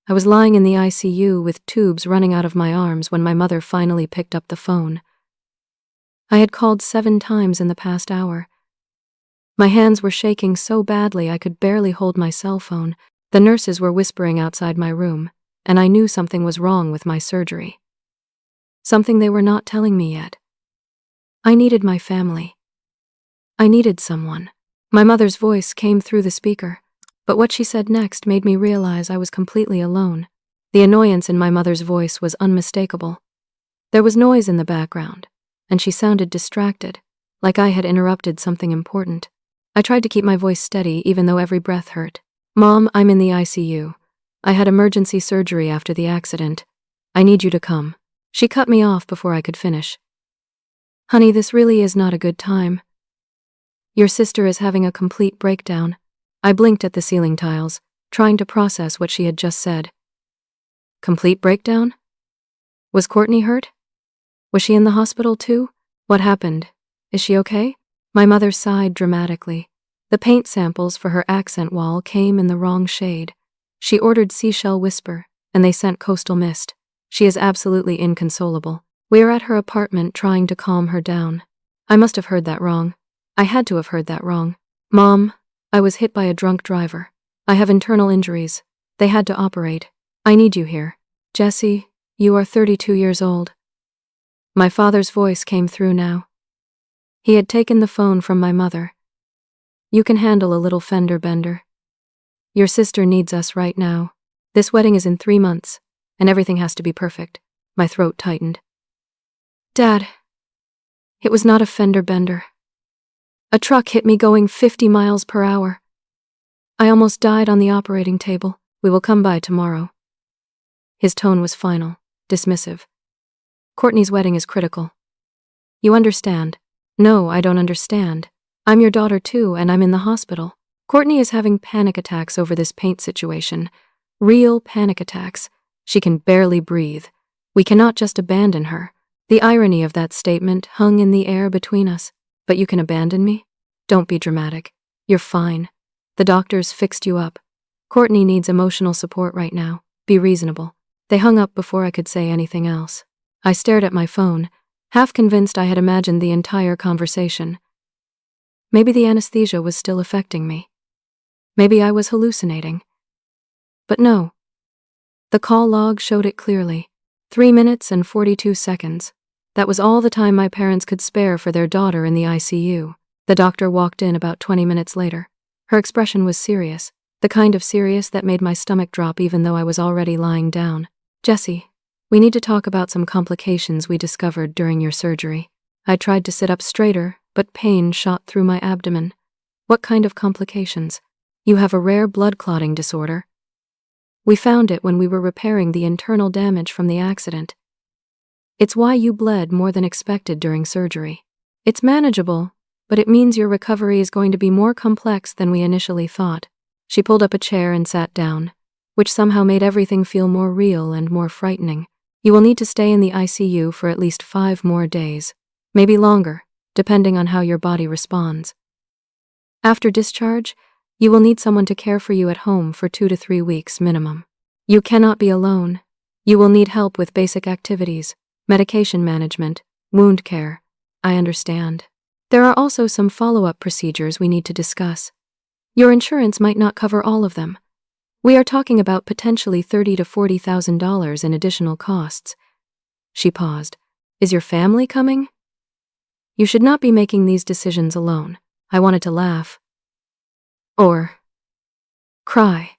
I was lying in the ICU with tubes running out of my arms when my mother finally picked up the phone. I had called 7 times in the past hour. My hands were shaking so badly I could barely hold my cell phone. The nurses were whispering outside my room, and I knew something was wrong with my surgery. Something they were not telling me yet. I needed my family. I needed someone. My mother's voice came through the speaker, but what she said next made me realize I was completely alone. The annoyance in my mother's voice was unmistakable. There was noise in the background, and she sounded distracted, like I had interrupted something important. I tried to keep my voice steady even though every breath hurt. "Mom, I'm in the ICU. I had emergency surgery after the accident. I need you to come." She cut me off before I could finish. "Honey, this really is not a good time. Your sister is having a complete breakdown." I blinked at the ceiling tiles, trying to process what she had just said. Complete breakdown? Was Courtney hurt? Was she in the hospital too? What happened? Is she okay? My mother sighed dramatically. The paint samples for her accent wall came in the wrong shade. She ordered Seashell Whisper, and they sent Coastal Mist. She is absolutely inconsolable. We are at her apartment trying to calm her down. I must have heard that wrong. I had to have heard that wrong. Mom, I was hit by a drunk driver. I have internal injuries. They had to operate. I need you here. Jesse, you are 32 years old. My father's voice came through now. He had taken the phone from my mother. You can handle a little fender bender. Your sister needs us right now. This wedding is in 3 months, and everything has to be perfect. My throat tightened. Dad, it was not a fender bender. A truck hit me going 50 miles per hour. I almost died on the operating table. We will come by tomorrow. His tone was final, dismissive. Courtney's wedding is critical. You understand? No, I don't understand. I'm your daughter too, and I'm in the hospital. Courtney is having panic attacks over this paint situation. Real panic attacks. She can barely breathe. We cannot just abandon her. The irony of that statement hung in the air between us. But you can abandon me? Don't be dramatic. You're fine. The doctors fixed you up. Courtney needs emotional support right now. Be reasonable. They hung up before I could say anything else. I stared at my phone, half convinced I had imagined the entire conversation. Maybe the anesthesia was still affecting me. Maybe I was hallucinating. But no. The call log showed it clearly. 3 minutes and 42 seconds. That was all the time my parents could spare for their daughter in the ICU. The doctor walked in about 20 minutes later. Her expression was serious, the kind of serious that made my stomach drop even though I was already lying down. Jesse, we need to talk about some complications we discovered during your surgery. I tried to sit up straighter, but pain shot through my abdomen. What kind of complications? You have a rare blood clotting disorder. We found it when we were repairing the internal damage from the accident. It's why you bled more than expected during surgery. It's manageable, but it means your recovery is going to be more complex than we initially thought. She pulled up a chair and sat down, which somehow made everything feel more real and more frightening. You will need to stay in the ICU for at least 5 more days, maybe longer, depending on how your body responds. After discharge, you will need someone to care for you at home for 2 to 3 weeks minimum. You cannot be alone. You will need help with basic activities, medication management, wound care. I understand. There are also some follow-up procedures we need to discuss. Your insurance might not cover all of them. We are talking about potentially $30,000 to $40,000 in additional costs. She paused. Is your family coming? You should not be making these decisions alone. I wanted to laugh. Or cry.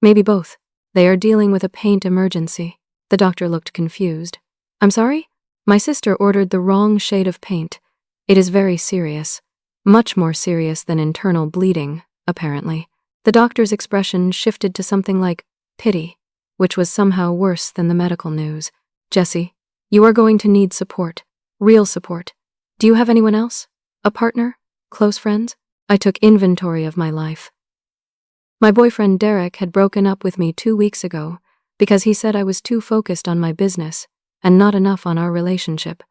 Maybe both. They are dealing with a paint emergency. The doctor looked confused. I'm sorry? My sister ordered the wrong shade of paint. It is very serious. Much more serious than internal bleeding, apparently. The doctor's expression shifted to something like pity, which was somehow worse than the medical news. Jesse, you are going to need support. Real support. Do you have anyone else? A partner? Close friends? I took inventory of my life. My boyfriend Derek had broken up with me 2 weeks ago because he said I was too focused on my business and not enough on our relationship.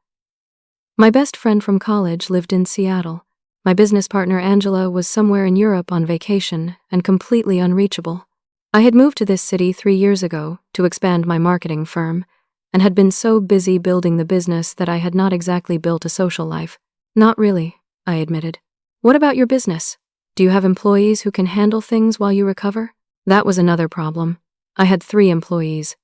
My best friend from college lived in Seattle. My business partner Angela was somewhere in Europe on vacation and completely unreachable. I had moved to this city 3 years ago to expand my marketing firm and had been so busy building the business that I had not exactly built a social life. Not really, I admitted. What about your business? Do you have employees who can handle things while you recover? That was another problem. I had 3 employees.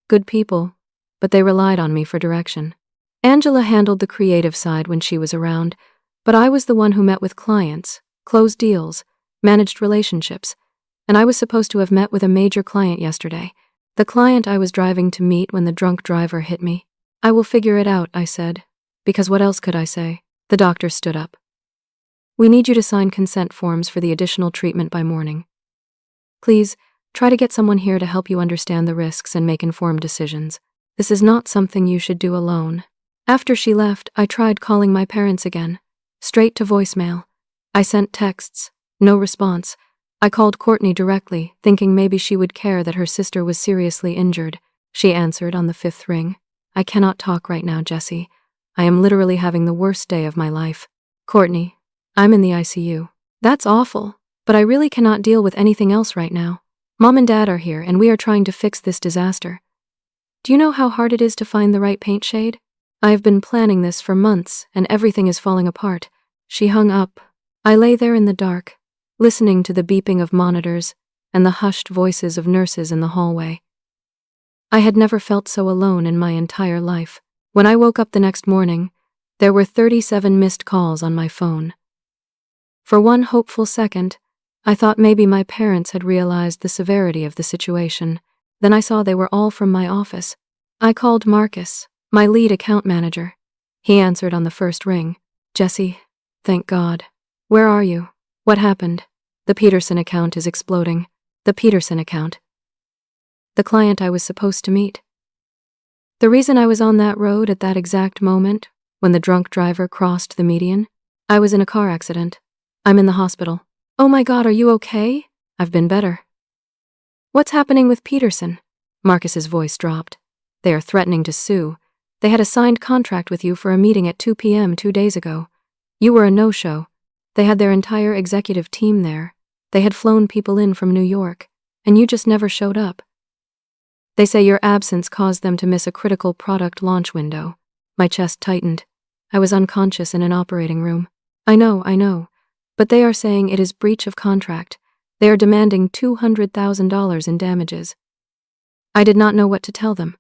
Good people, but they relied on me for direction. Angela handled the creative side when she was around, but I was the one who met with clients, closed deals, managed relationships, and I was supposed to have met with a major client yesterday. The client I was driving to meet when the drunk driver hit me. I will figure it out, I said, because what else could I say? The doctor stood up. We need you to sign consent forms for the additional treatment by morning. Please, try to get someone here to help you understand the risks and make informed decisions. This is not something you should do alone. After she left, I tried calling my parents again. Straight to voicemail. I sent texts. No response. I called Courtney directly, thinking maybe she would care that her sister was seriously injured. She answered on the 5th ring. I cannot talk right now, Jesse. I am literally having the worst day of my life. Courtney, I'm in the ICU. That's awful, but I really cannot deal with anything else right now. Mom and Dad are here and we are trying to fix this disaster. Do you know how hard it is to find the right paint shade? I have been planning this for months and everything is falling apart. She hung up. I lay there in the dark, listening to the beeping of monitors and the hushed voices of nurses in the hallway. I had never felt so alone in my entire life. When I woke up the next morning, there were 37 missed calls on my phone. For one hopeful second, I thought maybe my parents had realized the severity of the situation. Then I saw they were all from my office. I called Marcus, my lead account manager. He answered on the 1st ring. Jesse, thank God. Where are you? What happened? The Peterson account is exploding. The Peterson account. The client I was supposed to meet. The reason I was on that road at that exact moment, when the drunk driver crossed the median, I was in a car accident. I'm in the hospital. Oh my God, are you okay? I've been better. What's happening with Peterson? Marcus's voice dropped. They are threatening to sue. They had a signed contract with you for a meeting at 2 p.m. 2 days ago. You were a no-show. They had their entire executive team there. They had flown people in from New York, and you just never showed up. They say your absence caused them to miss a critical product launch window. My chest tightened. I was unconscious in an operating room. I know. But they are saying it is breach of contract. They are demanding $200,000 in damages. I did not know what to tell them.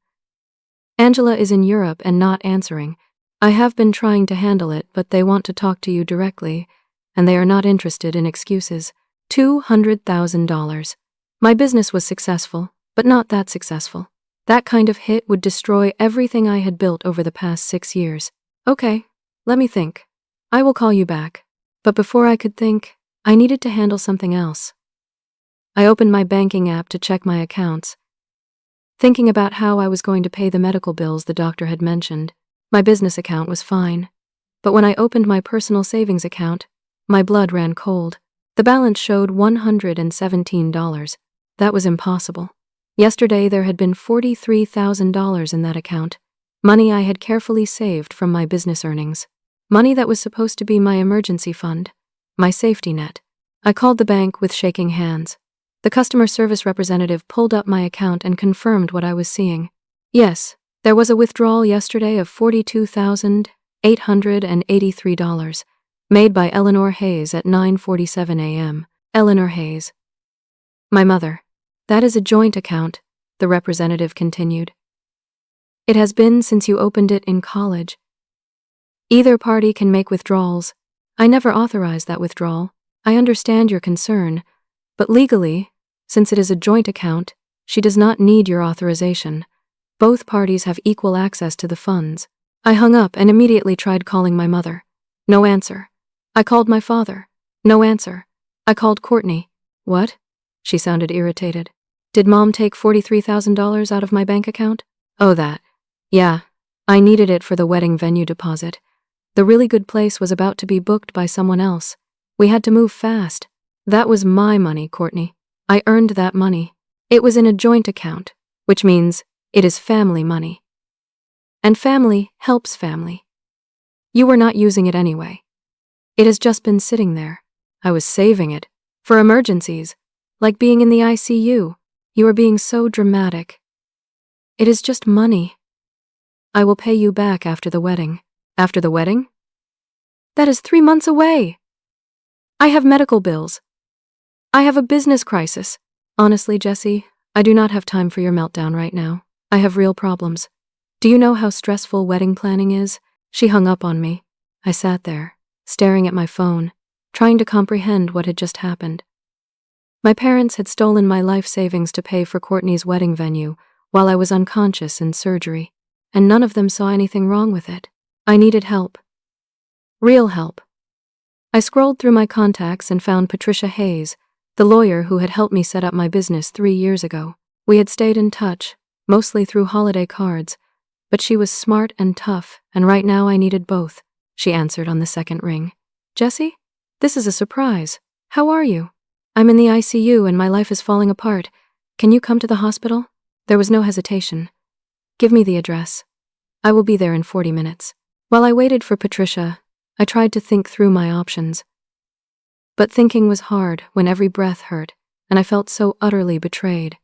Angela is in Europe and not answering. I have been trying to handle it, but they want to talk to you directly, and they are not interested in excuses. $200,000. My business was successful, but not that successful. That kind of hit would destroy everything I had built over the past 6 years. Okay, let me think. I will call you back. But before I could think, I needed to handle something else. I opened my banking app to check my accounts, thinking about how I was going to pay the medical bills the doctor had mentioned. My business account was fine. But when I opened my personal savings account, my blood ran cold. The balance showed $117. That was impossible. Yesterday there had been $43,000 in that account, money I had carefully saved from my business earnings. Money that was supposed to be my emergency fund, my safety net. I called the bank with shaking hands. The customer service representative pulled up my account and confirmed what I was seeing. Yes, there was a withdrawal yesterday of $42,883, made by Eleanor Hayes at 9:47 a.m. Eleanor Hayes. My mother. That is a joint account, the representative continued. It has been since you opened it in college. Either party can make withdrawals. I never authorized that withdrawal. I understand your concern, but legally, since it is a joint account, she does not need your authorization. Both parties have equal access to the funds. I hung up and immediately tried calling my mother. No answer. I called my father. No answer. I called Courtney. What? She sounded irritated. Did Mom take $43,000 out of my bank account? Oh, that. Yeah. I needed it for the wedding venue deposit. The really good place was about to be booked by someone else. We had to move fast. That was my money, Courtney. I earned that money. It was in a joint account, which means it is family money. And family helps family. You were not using it anyway. It has just been sitting there. I was saving it. For emergencies, like being in the ICU. You are being so dramatic. It is just money. I will pay you back after the wedding. After the wedding? That is 3 months away. I have medical bills. I have a business crisis. Honestly, Jessie, I do not have time for your meltdown right now. I have real problems. Do you know how stressful wedding planning is? She hung up on me. I sat there, staring at my phone, trying to comprehend what had just happened. My parents had stolen my life savings to pay for Courtney's wedding venue while I was unconscious in surgery, and none of them saw anything wrong with it. I needed help. Real help. I scrolled through my contacts and found Patricia Hayes, the lawyer who had helped me set up my business 3 years ago. We had stayed in touch, mostly through holiday cards, but she was smart and tough, and right now I needed both. She answered on the second ring. Jessie, this is a surprise. How are you? I'm in the ICU and my life is falling apart. Can you come to the hospital? There was no hesitation. Give me the address. I will be there in 40 minutes. While I waited for Patricia, I tried to think through my options. But thinking was hard when every breath hurt, and I felt so utterly betrayed.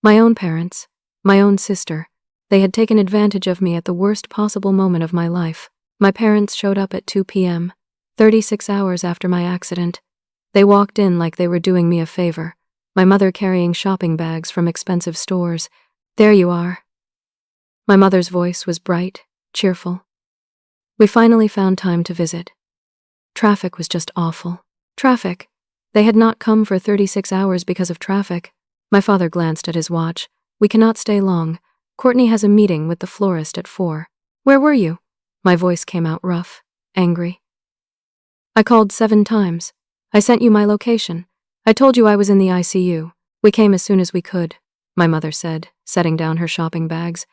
My own parents, my own sister, they had taken advantage of me at the worst possible moment of my life. My parents showed up at 2 p.m., 36 hours after my accident. They walked in like they were doing me a favor, my mother carrying shopping bags from expensive stores. There you are. My mother's voice was bright, cheerful. We finally found time to visit. Traffic was just awful. Traffic. They had not come for 36 hours because of traffic. My father glanced at his watch. We cannot stay long. Courtney has a meeting with the florist at 4. Where were you? My voice came out rough, angry. I called 7 times. I sent you my location. I told you I was in the ICU. We came as soon as we could, my mother said, setting down her shopping bags.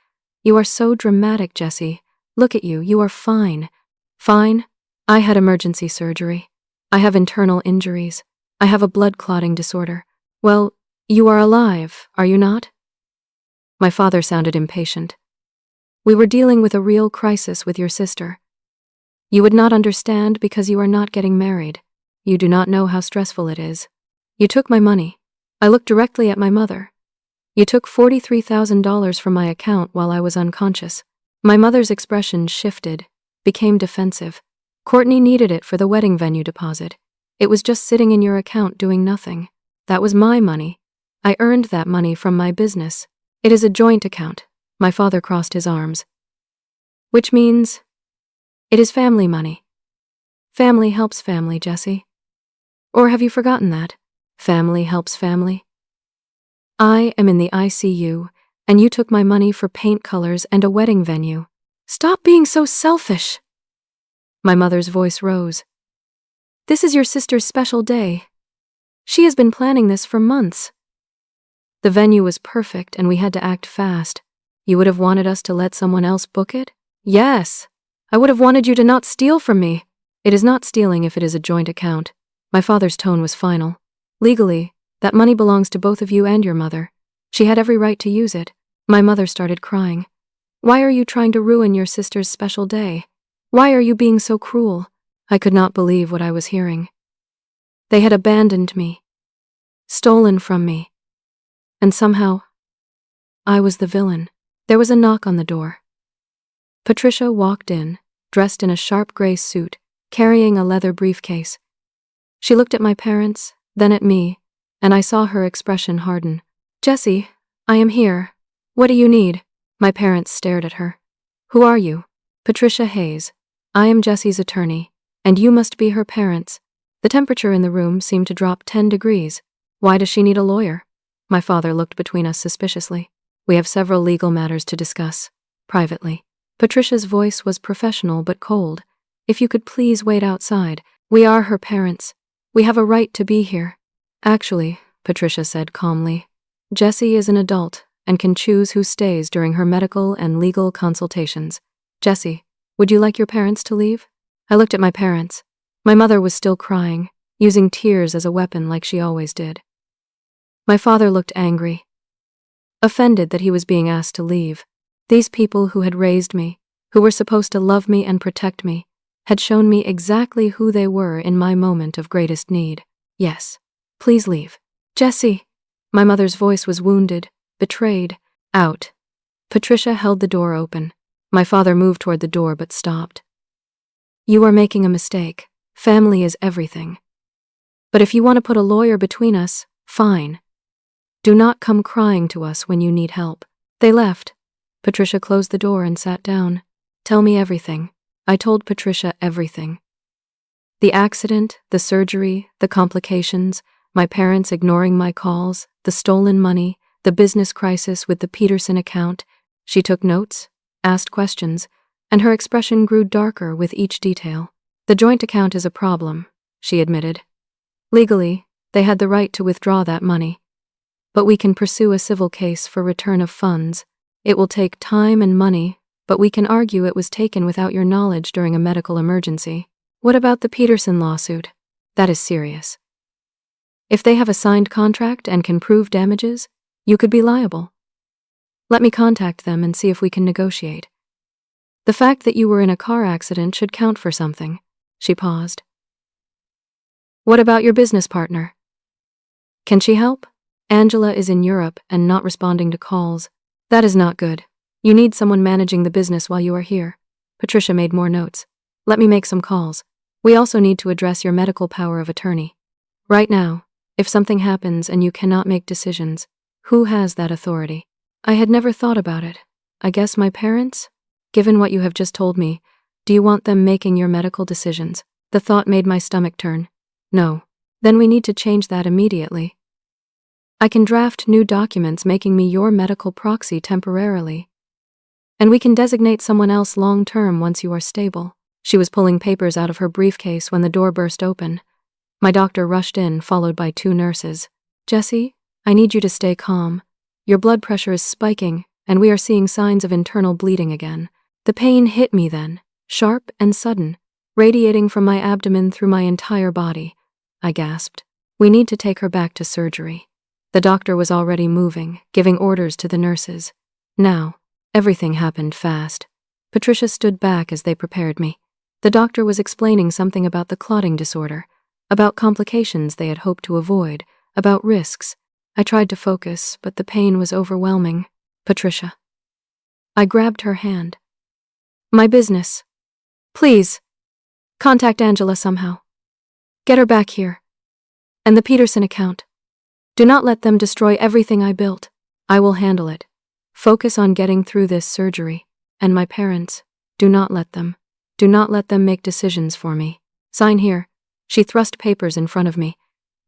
You are so dramatic, Jessie. Look at you, you are fine. Fine? I had emergency surgery. I have internal injuries. I have a blood clotting disorder. Well, you are alive, are you not? My father sounded impatient. We were dealing with a real crisis with your sister. You would not understand because you are not getting married. You do not know how stressful it is. You took my money. I looked directly at my mother. You took $43,000 from my account while I was unconscious. My mother's expression shifted, became defensive. Courtney needed it for the wedding venue deposit. It was just sitting in your account doing nothing. That was my money. I earned that money from my business. It is a joint account. My father crossed his arms. Which means it is family money. Family helps family, Jessie. Or have you forgotten that? Family helps family. I am in the ICU, and you took my money for paint colors and a wedding venue. Stop being so selfish. My mother's voice rose. This is your sister's special day. She has been planning this for months. The venue was perfect and we had to act fast. You would have wanted us to let someone else book it? Yes. I would have wanted you to not steal from me. It is not stealing if it is a joint account. My father's tone was final. Legally, that money belongs to both of you and your mother. She had every right to use it. My mother started crying. Why are you trying to ruin your sister's special day? Why are you being so cruel? I could not believe what I was hearing. They had abandoned me, stolen from me, and somehow, I was the villain. There was a knock on the door. Patricia walked in, dressed in a sharp gray suit, carrying a leather briefcase. She looked at my parents, then at me, and I saw her expression harden. Jessie, I am here. What do you need? My parents stared at her. Who are you? Patricia Hayes. I am Jessie's attorney, and you must be her parents. The temperature in the room seemed to drop 10 degrees. Why does she need a lawyer? My father looked between us suspiciously. We have several legal matters to discuss, privately. Patricia's voice was professional but cold. If you could please wait outside. We are her parents. We have a right to be here. Actually, Patricia said calmly, Jessie is an adult and can choose who stays during her medical and legal consultations. Jessie, would you like your parents to leave? I looked at my parents. My mother was still crying, using tears as a weapon like she always did. My father looked angry, offended that he was being asked to leave. These people who had raised me, who were supposed to love me and protect me, had shown me exactly who they were in my moment of greatest need. Yes, please leave. Jessie. My mother's voice was wounded, betrayed. Out. Patricia held the door open. My father moved toward the door but stopped. You are making a mistake. Family is everything. But if you want to put a lawyer between us, fine. Do not come crying to us when you need help. They left. Patricia closed the door and sat down. Tell me everything. I told Patricia everything. The accident, the surgery, the complications, my parents ignoring my calls, the stolen money, the business crisis with the Peterson account. She took notes, asked questions, and her expression grew darker with each detail. The joint account is a problem, she admitted. Legally, they had the right to withdraw that money. But we can pursue a civil case for return of funds. It will take time and money, but we can argue it was taken without your knowledge during a medical emergency. What about the Peterson lawsuit? That is serious. If they have a signed contract and can prove damages, you could be liable. Let me contact them and see if we can negotiate. The fact that you were in a car accident should count for something. She paused. What about your business partner? Can she help? Angela is in Europe and not responding to calls. That is not good. You need someone managing the business while you are here. Patricia made more notes. Let me make some calls. We also need to address your medical power of attorney. Right now, if something happens and you cannot make decisions, who has that authority? I had never thought about it. I guess my parents? Given what you have just told me, do you want them making your medical decisions? The thought made my stomach turn. No. Then we need to change that immediately. I can draft new documents making me your medical proxy temporarily. And we can designate someone else long-term once you are stable. She was pulling papers out of her briefcase when the door burst open. My doctor rushed in, followed by 2 nurses. Jessie, I need you to stay calm. Your blood pressure is spiking, and we are seeing signs of internal bleeding again. The pain hit me then, sharp and sudden, radiating from my abdomen through my entire body. I gasped. We need to take her back to surgery. The doctor was already moving, giving orders to the nurses. Now, everything happened fast. Patricia stood back as they prepared me. The doctor was explaining something about the clotting disorder, about complications they had hoped to avoid, about risks. I tried to focus, but the pain was overwhelming. Patricia. I grabbed her hand. My business. Please. Contact Angela somehow. Get her back here. And the Peterson account. Do not let them destroy everything I built. I will handle it. Focus on getting through this surgery. And my parents. Do not let them make decisions for me. Sign here. She thrust papers in front of me.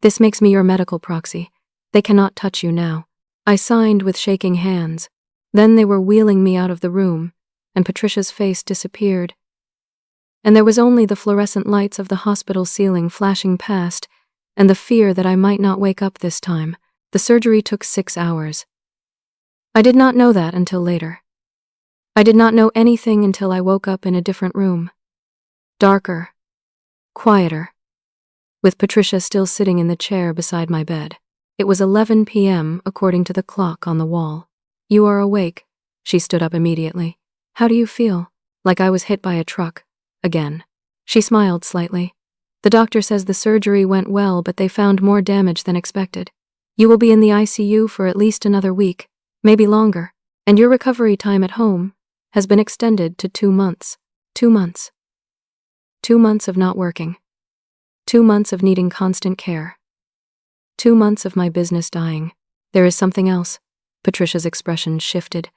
This makes me your medical proxy. They cannot touch you now. I signed with shaking hands. Then they were wheeling me out of the room, and Patricia's face disappeared. And there was only the fluorescent lights of the hospital ceiling flashing past, and the fear that I might not wake up this time. The surgery took 6 hours. I did not know that until later. I did not know anything until I woke up in a different room. Darker. Quieter. With Patricia still sitting in the chair beside my bed. It was 11 p.m. according to the clock on the wall. You are awake. She stood up immediately. How do you feel? Like I was hit by a truck. Again. She smiled slightly. The doctor says the surgery went well, but they found more damage than expected. You will be in the ICU for at least another week, maybe longer, and your recovery time at home has been extended to 2 months. 2 months. 2 months of not working. 2 months of needing constant care. 2 months of my business dying. There is something else. Patricia's expression shifted.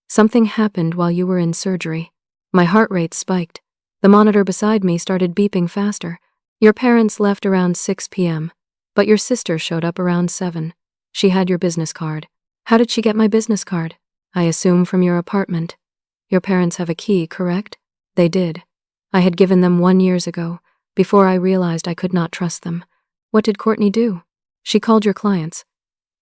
Something happened while you were in surgery. My heart rate spiked. The monitor beside me started beeping faster. Your parents left around 6 p.m., but your sister showed up around 7. She had your business card. How did she get my business card? I assume from your apartment. Your parents have a key, correct? They did. I had given them 1 year ago, before I realized I could not trust them. What did Courtney do? She called your clients.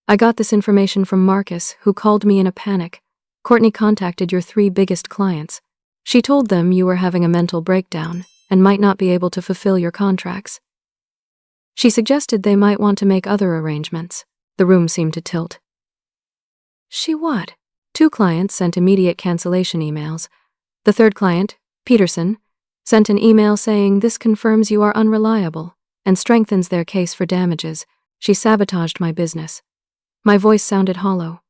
I got this information from Marcus, who called me in a panic. Courtney contacted your 3 biggest clients. She told them you were having a mental breakdown and might not be able to fulfill your contracts. She suggested they might want to make other arrangements. The room seemed to tilt. She what? 2 clients sent immediate cancellation emails. The 3rd client, Peterson, sent an email saying this confirms you are unreliable and strengthens their case for damages. She sabotaged my business. My voice sounded hollow.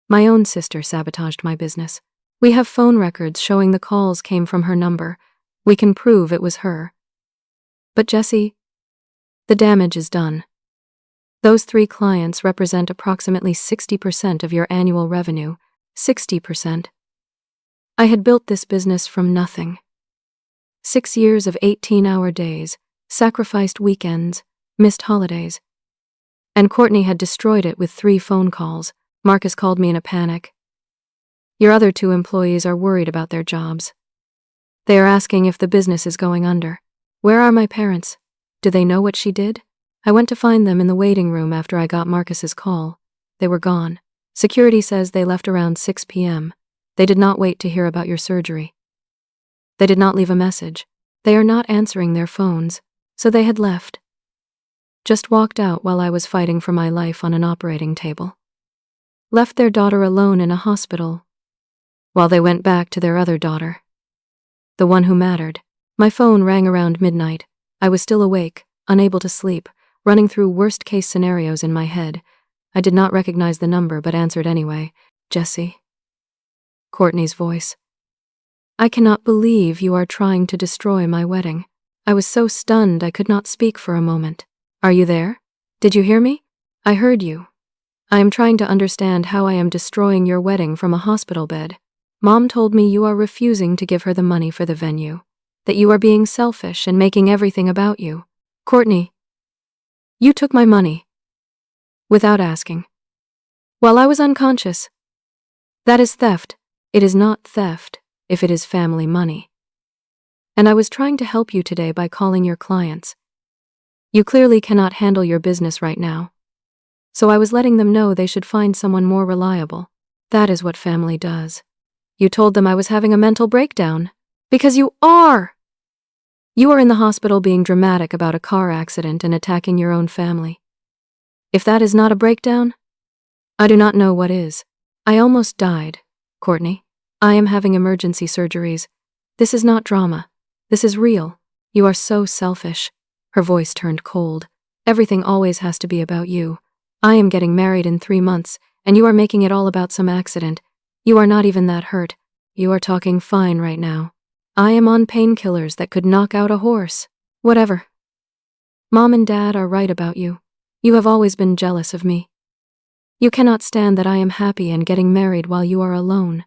My own sister sabotaged my business. We have phone records showing the calls came from her number. We can prove it was her. But Jesse, the damage is done. Those 3 clients represent approximately 60% of your annual revenue. 60%. I had built this business from nothing. 6 years of 18-hour days, sacrificed weekends, missed holidays. And Courtney had destroyed it with 3 phone calls. Marcus called me in a panic. Your other 2 employees are worried about their jobs. They are asking if the business is going under. Where are my parents? Do they know what she did? I went to find them in the waiting room after I got Marcus's call. They were gone. Security says they left around 6 p.m. They did not wait to hear about your surgery. They did not leave a message. They are not answering their phones, so they had left. Just walked out while I was fighting for my life on an operating table. Left their daughter alone in a hospital while they went back to their other daughter. The one who mattered. My phone rang around midnight. I was still awake, unable to sleep, running through worst-case scenarios in my head. I did not recognize the number but answered anyway. Jesse. Courtney's voice. I cannot believe you are trying to destroy my wedding. I was so stunned I could not speak for a moment. Are you there? Did you hear me? I heard you. I am trying to understand how I am destroying your wedding from a hospital bed. Mom told me you are refusing to give her the money for the venue, that you are being selfish and making everything about you. Courtney, you took my money. Without asking. While I was unconscious. That is theft. It is not theft if it is family money. And I was trying to help you today by calling your clients. You clearly cannot handle your business right now. So I was letting them know they should find someone more reliable. That is what family does. You told them I was having a mental breakdown. Because you are! You are in the hospital being dramatic about a car accident and attacking your own family. If that is not a breakdown, I do not know what is. I almost died, Courtney. I am having emergency surgeries. This is not drama. This is real. You are so selfish. Her voice turned cold. Everything always has to be about you. I am getting married in 3 months, and you are making it all about some accident. You are not even that hurt. You are talking fine right now. I am on painkillers that could knock out a horse. Whatever. Mom and Dad are right about you. You have always been jealous of me. You cannot stand that I am happy and getting married while you are alone.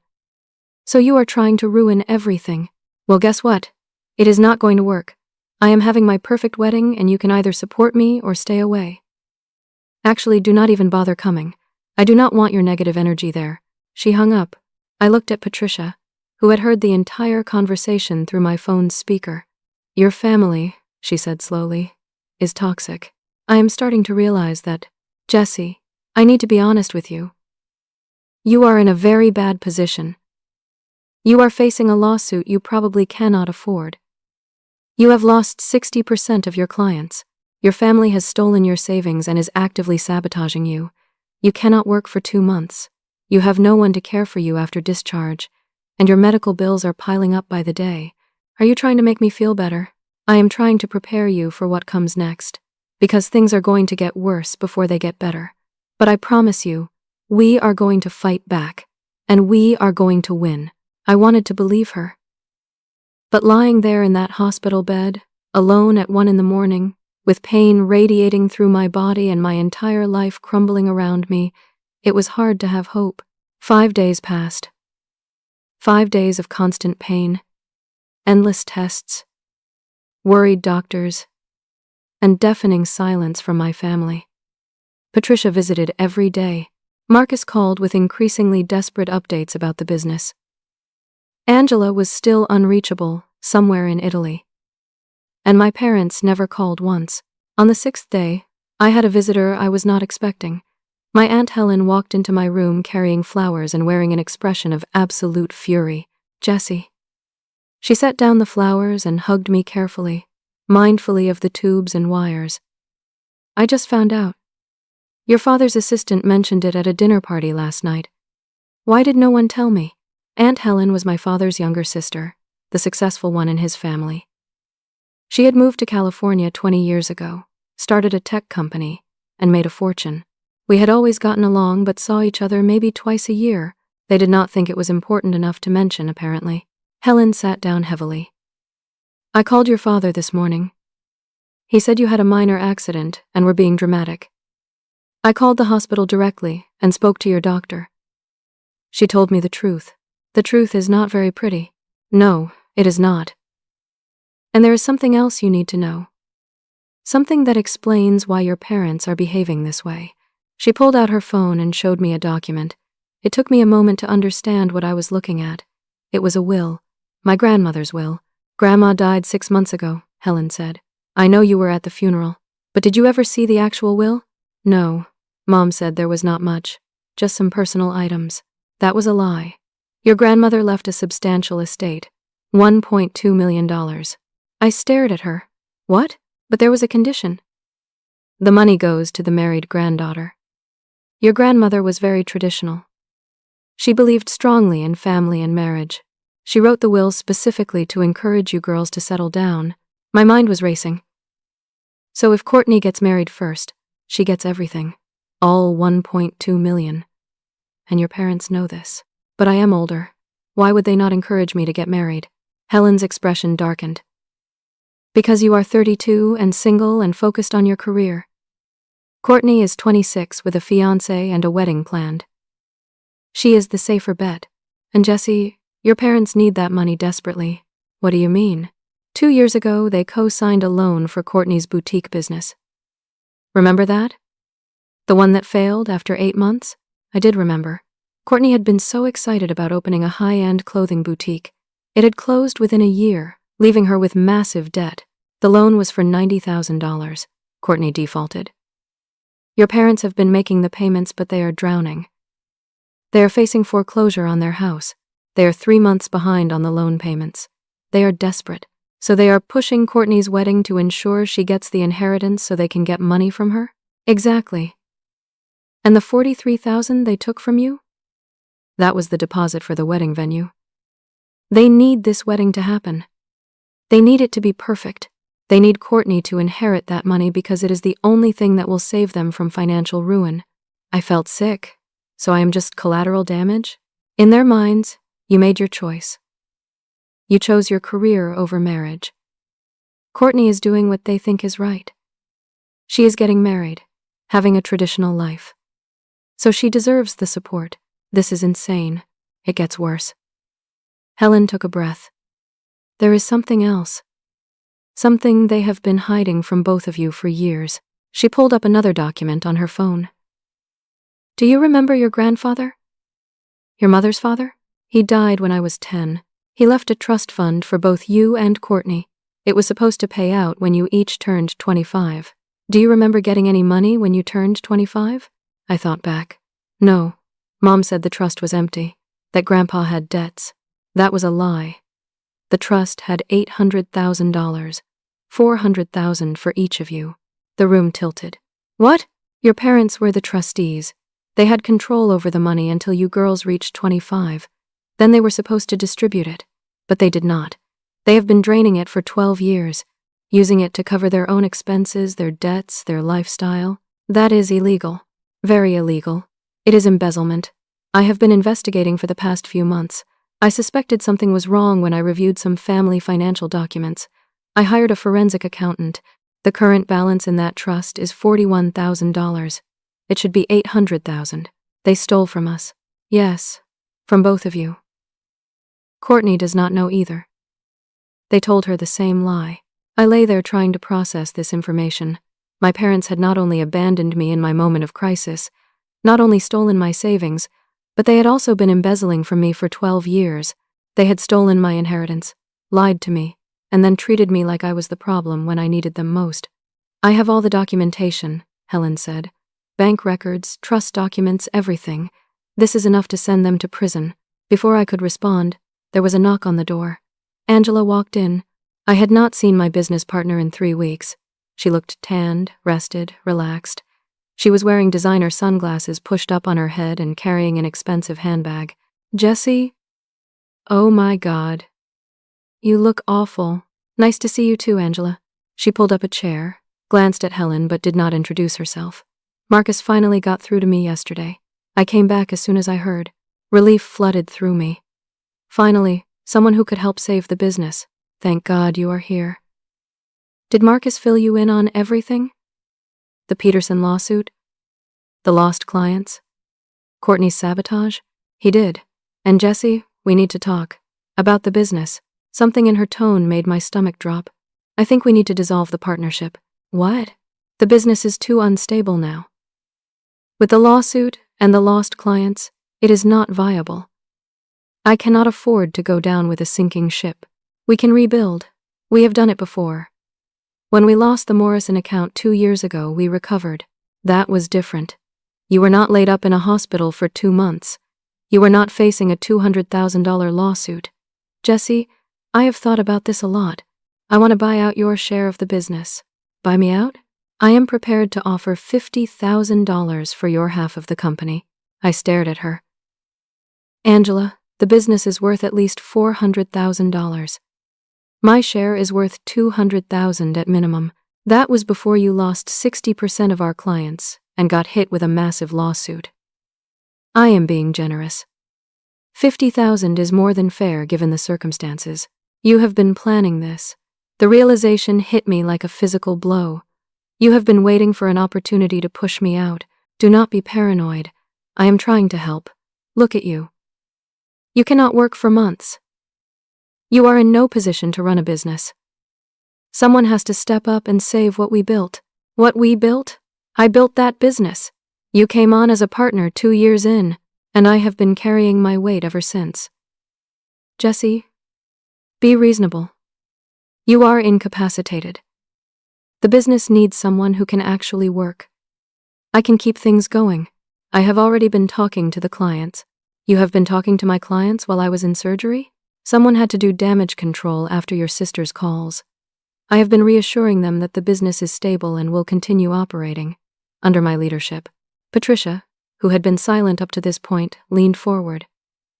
So you are trying to ruin everything. Well, guess what? It is not going to work. I am having my perfect wedding and you can either support me or stay away. Actually, do not even bother coming. I do not want your negative energy there. She hung up. I looked at Patricia, who had heard the entire conversation through my phone's speaker. Your family, she said slowly, is toxic. I am starting to realize that, Jesse, I need to be honest with you. You are in a very bad position. You are facing a lawsuit you probably cannot afford. You have lost 60% of your clients. Your family has stolen your savings and is actively sabotaging you. You cannot work for 2 months. You have no one to care for you after discharge, and your medical bills are piling up by the day. Are you trying to make me feel better? I am trying to prepare you for what comes next, because things are going to get worse before they get better. But I promise you, we are going to fight back, and we are going to win. I wanted to believe her. But lying there in that hospital bed, alone at 1 a.m, with pain radiating through my body and my entire life crumbling around me, it was hard to have hope. 5 days passed. 5 days of constant pain, endless tests, worried doctors, and deafening silence from my family. Patricia visited every day. Marcus called with increasingly desperate updates about the business. Angela was still unreachable, somewhere in Italy. And my parents never called once. On the 6th day, I had a visitor I was not expecting. My Aunt Helen walked into my room carrying flowers and wearing an expression of absolute fury. Jesse. She set down the flowers and hugged me carefully, mindfully of the tubes and wires. I just found out. Your father's assistant mentioned it at a dinner party last night. Why did no one tell me? Aunt Helen was my father's younger sister, the successful one in his family. She had moved to California 20 years ago, started a tech company, and made a fortune. We had always gotten along but saw each other maybe twice a year. They did not think it was important enough to mention, apparently. Helen sat down heavily. I called your father this morning. He said you had a minor accident and were being dramatic. I called the hospital directly and spoke to your doctor. She told me the truth. The truth is not very pretty. No, it is not. And there is something else you need to know. Something that explains why your parents are behaving this way. She pulled out her phone and showed me a document. It took me a moment to understand what I was looking at. It was a will. My grandmother's will. Grandma died 6 months ago, Helen said. I know you were at the funeral, but did you ever see the actual will? No. Mom said there was not much, just some personal items. That was a lie. Your grandmother left a substantial estate, $1.2 million. I stared at her. What? But there was a condition. The money goes to the married granddaughter. Your grandmother was very traditional. She believed strongly in family and marriage. She wrote the will specifically to encourage you girls to settle down. My mind was racing. So if Courtney gets married first, she gets everything. All 1.2 million. And your parents know this. But I am older. Why would they not encourage me to get married? Helen's expression darkened. Because you are 32 and single and focused on your career. Courtney is 26 with a fiancé and a wedding planned. She is the safer bet. And Jesse, your parents need that money desperately. What do you mean? 2 years ago, they co-signed a loan for Courtney's boutique business. Remember that? The one that failed after 8 months? I did remember. Courtney had been so excited about opening a high-end clothing boutique. It had closed within a year, leaving her with massive debt. The loan was for $90,000. Courtney defaulted. Your parents have been making the payments, but they are drowning. They are facing foreclosure on their house. They are 3 months behind on the loan payments. They are desperate. So they are pushing Courtney's wedding to ensure she gets the inheritance so they can get money from her? Exactly. And the $43,000 they took from you? That was the deposit for the wedding venue. They need this wedding to happen. They need it to be perfect. They need Courtney to inherit that money because it is the only thing that will save them from financial ruin. I felt sick. So I am just collateral damage? In their minds, you made your choice. You chose your career over marriage. Courtney is doing what they think is right. She is getting married, having a traditional life. So she deserves the support. This is insane. It gets worse. Helen took a breath. There is something else. Something they have been hiding from both of you for years. She pulled up another document on her phone. Do you remember your grandfather? Your mother's father? He died when I was 10. He left a trust fund for both you and Courtney. It was supposed to pay out when you each turned 25. Do you remember getting any money when you turned 25? I thought back. No. Mom said the trust was empty, that Grandpa had debts. That was a lie. The trust had $800,000, $400,000 for each of you. The room tilted. What? Your parents were the trustees. They had control over the money until you girls reached 25. Then they were supposed to distribute it, but they did not. They have been draining it for 12 years, using it to cover their own expenses, their debts, their lifestyle. That is illegal. Very illegal. It is embezzlement. I have been investigating for the past few months. I suspected something was wrong when I reviewed some family financial documents. I hired a forensic accountant. The current balance in that trust is $41,000. It should be $800,000. They stole from us. Yes, from both of you. Courtney does not know either. They told her the same lie. I lay there trying to process this information. My parents had not only abandoned me in my moment of crisis, not only stolen my savings, but they had also been embezzling from me for 12 years. They had stolen my inheritance, lied to me, and then treated me like I was the problem when I needed them most. I have all the documentation, Helen said. Bank records, trust documents, everything. This is enough to send them to prison. Before I could respond, there was a knock on the door. Angela walked in. I had not seen my business partner in 3 weeks. She looked tanned, rested, relaxed. She was wearing designer sunglasses pushed up on her head and carrying an expensive handbag. Jesse? Oh my God. You look awful. Nice to see you too, Angela. She pulled up a chair, glanced at Helen but did not introduce herself. Marcus finally got through to me yesterday. I came back as soon as I heard. Relief flooded through me. Finally, someone who could help save the business. Thank God you are here. Did Marcus fill you in on everything? The Peterson lawsuit? The lost clients? Courtney's sabotage? He did. And Jesse, we need to talk. About the business. Something in her tone made my stomach drop. I think we need to dissolve the partnership. What? The business is too unstable now. With the lawsuit and the lost clients, it is not viable. I cannot afford to go down with a sinking ship. We can rebuild. We have done it before. When we lost the Morrison account 2 years ago, we recovered. That was different. You were not laid up in a hospital for 2 months. You were not facing a $200,000 lawsuit. Jesse, I have thought about this a lot. I want to buy out your share of the business. Buy me out? I am prepared to offer $50,000 for your half of the company. I stared at her. Angela, the business is worth at least $400,000. My share is worth $200,000 at minimum. That was before you lost 60% of our clients and got hit with a massive lawsuit. I am being generous. $50,000 is more than fair given the circumstances. You have been planning this. The realization hit me like a physical blow. You have been waiting for an opportunity to push me out. Do not be paranoid. I am trying to help. Look at you. You cannot work for months. You are in no position to run a business. Someone has to step up and save what we built. What we built? I built that business. You came on as a partner 2 years in, and I have been carrying my weight ever since. Jesse, be reasonable. You are incapacitated. The business needs someone who can actually work. I can keep things going. I have already been talking to the clients. You have been talking to my clients while I was in surgery? Someone had to do damage control after your sister's calls. I have been reassuring them that the business is stable and will continue operating under my leadership. Patricia, who had been silent up to this point, leaned forward.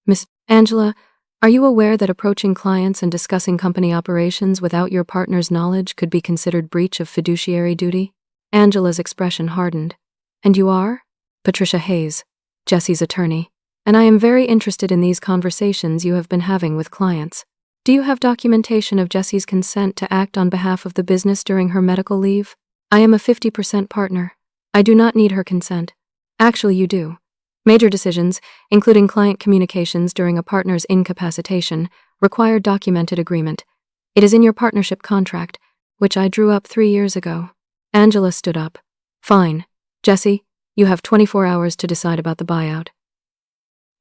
Miss Angela, are you aware that approaching clients and discussing company operations without your partner's knowledge could be considered breach of fiduciary duty? Angela's expression hardened. And you are? Patricia Hayes, Jesse's attorney. And I am very interested in these conversations you have been having with clients. Do you have documentation of Jesse's consent to act on behalf of the business during her medical leave? I am a 50% partner. I do not need her consent. Actually, you do. Major decisions, including client communications during a partner's incapacitation, require documented agreement. It is in your partnership contract, which I drew up 3 years ago. Angela stood up. Fine. Jesse, you have 24 hours to decide about the buyout.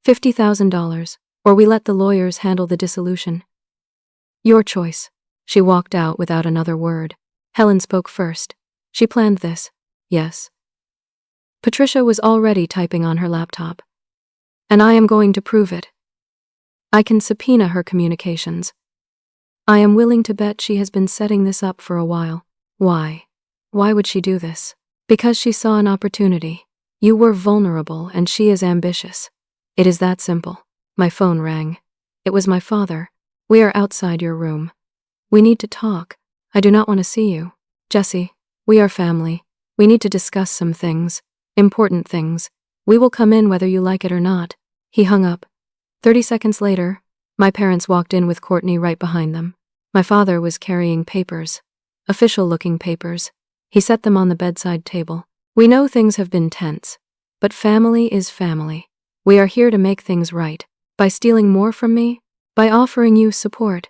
$50,000, or we let the lawyers handle the dissolution. Your choice. She walked out without another word. Helen spoke first. She planned this. Yes. Patricia was already typing on her laptop. And I am going to prove it. I can subpoena her communications. I am willing to bet she has been setting this up for a while. Why? Why would she do this? Because she saw an opportunity. You were vulnerable and she is ambitious. It is that simple. My phone rang. It was my father. We are outside your room. We need to talk. I do not want to see you. Jesse, we are family. We need to discuss some things. Important things. We will come in whether you like it or not. He hung up. 30 seconds later, my parents walked in with Courtney right behind them. My father was carrying papers. Official-looking papers. He set them on the bedside table. We know things have been tense, but family is family. We are here to make things right. By stealing more from me? By offering you support.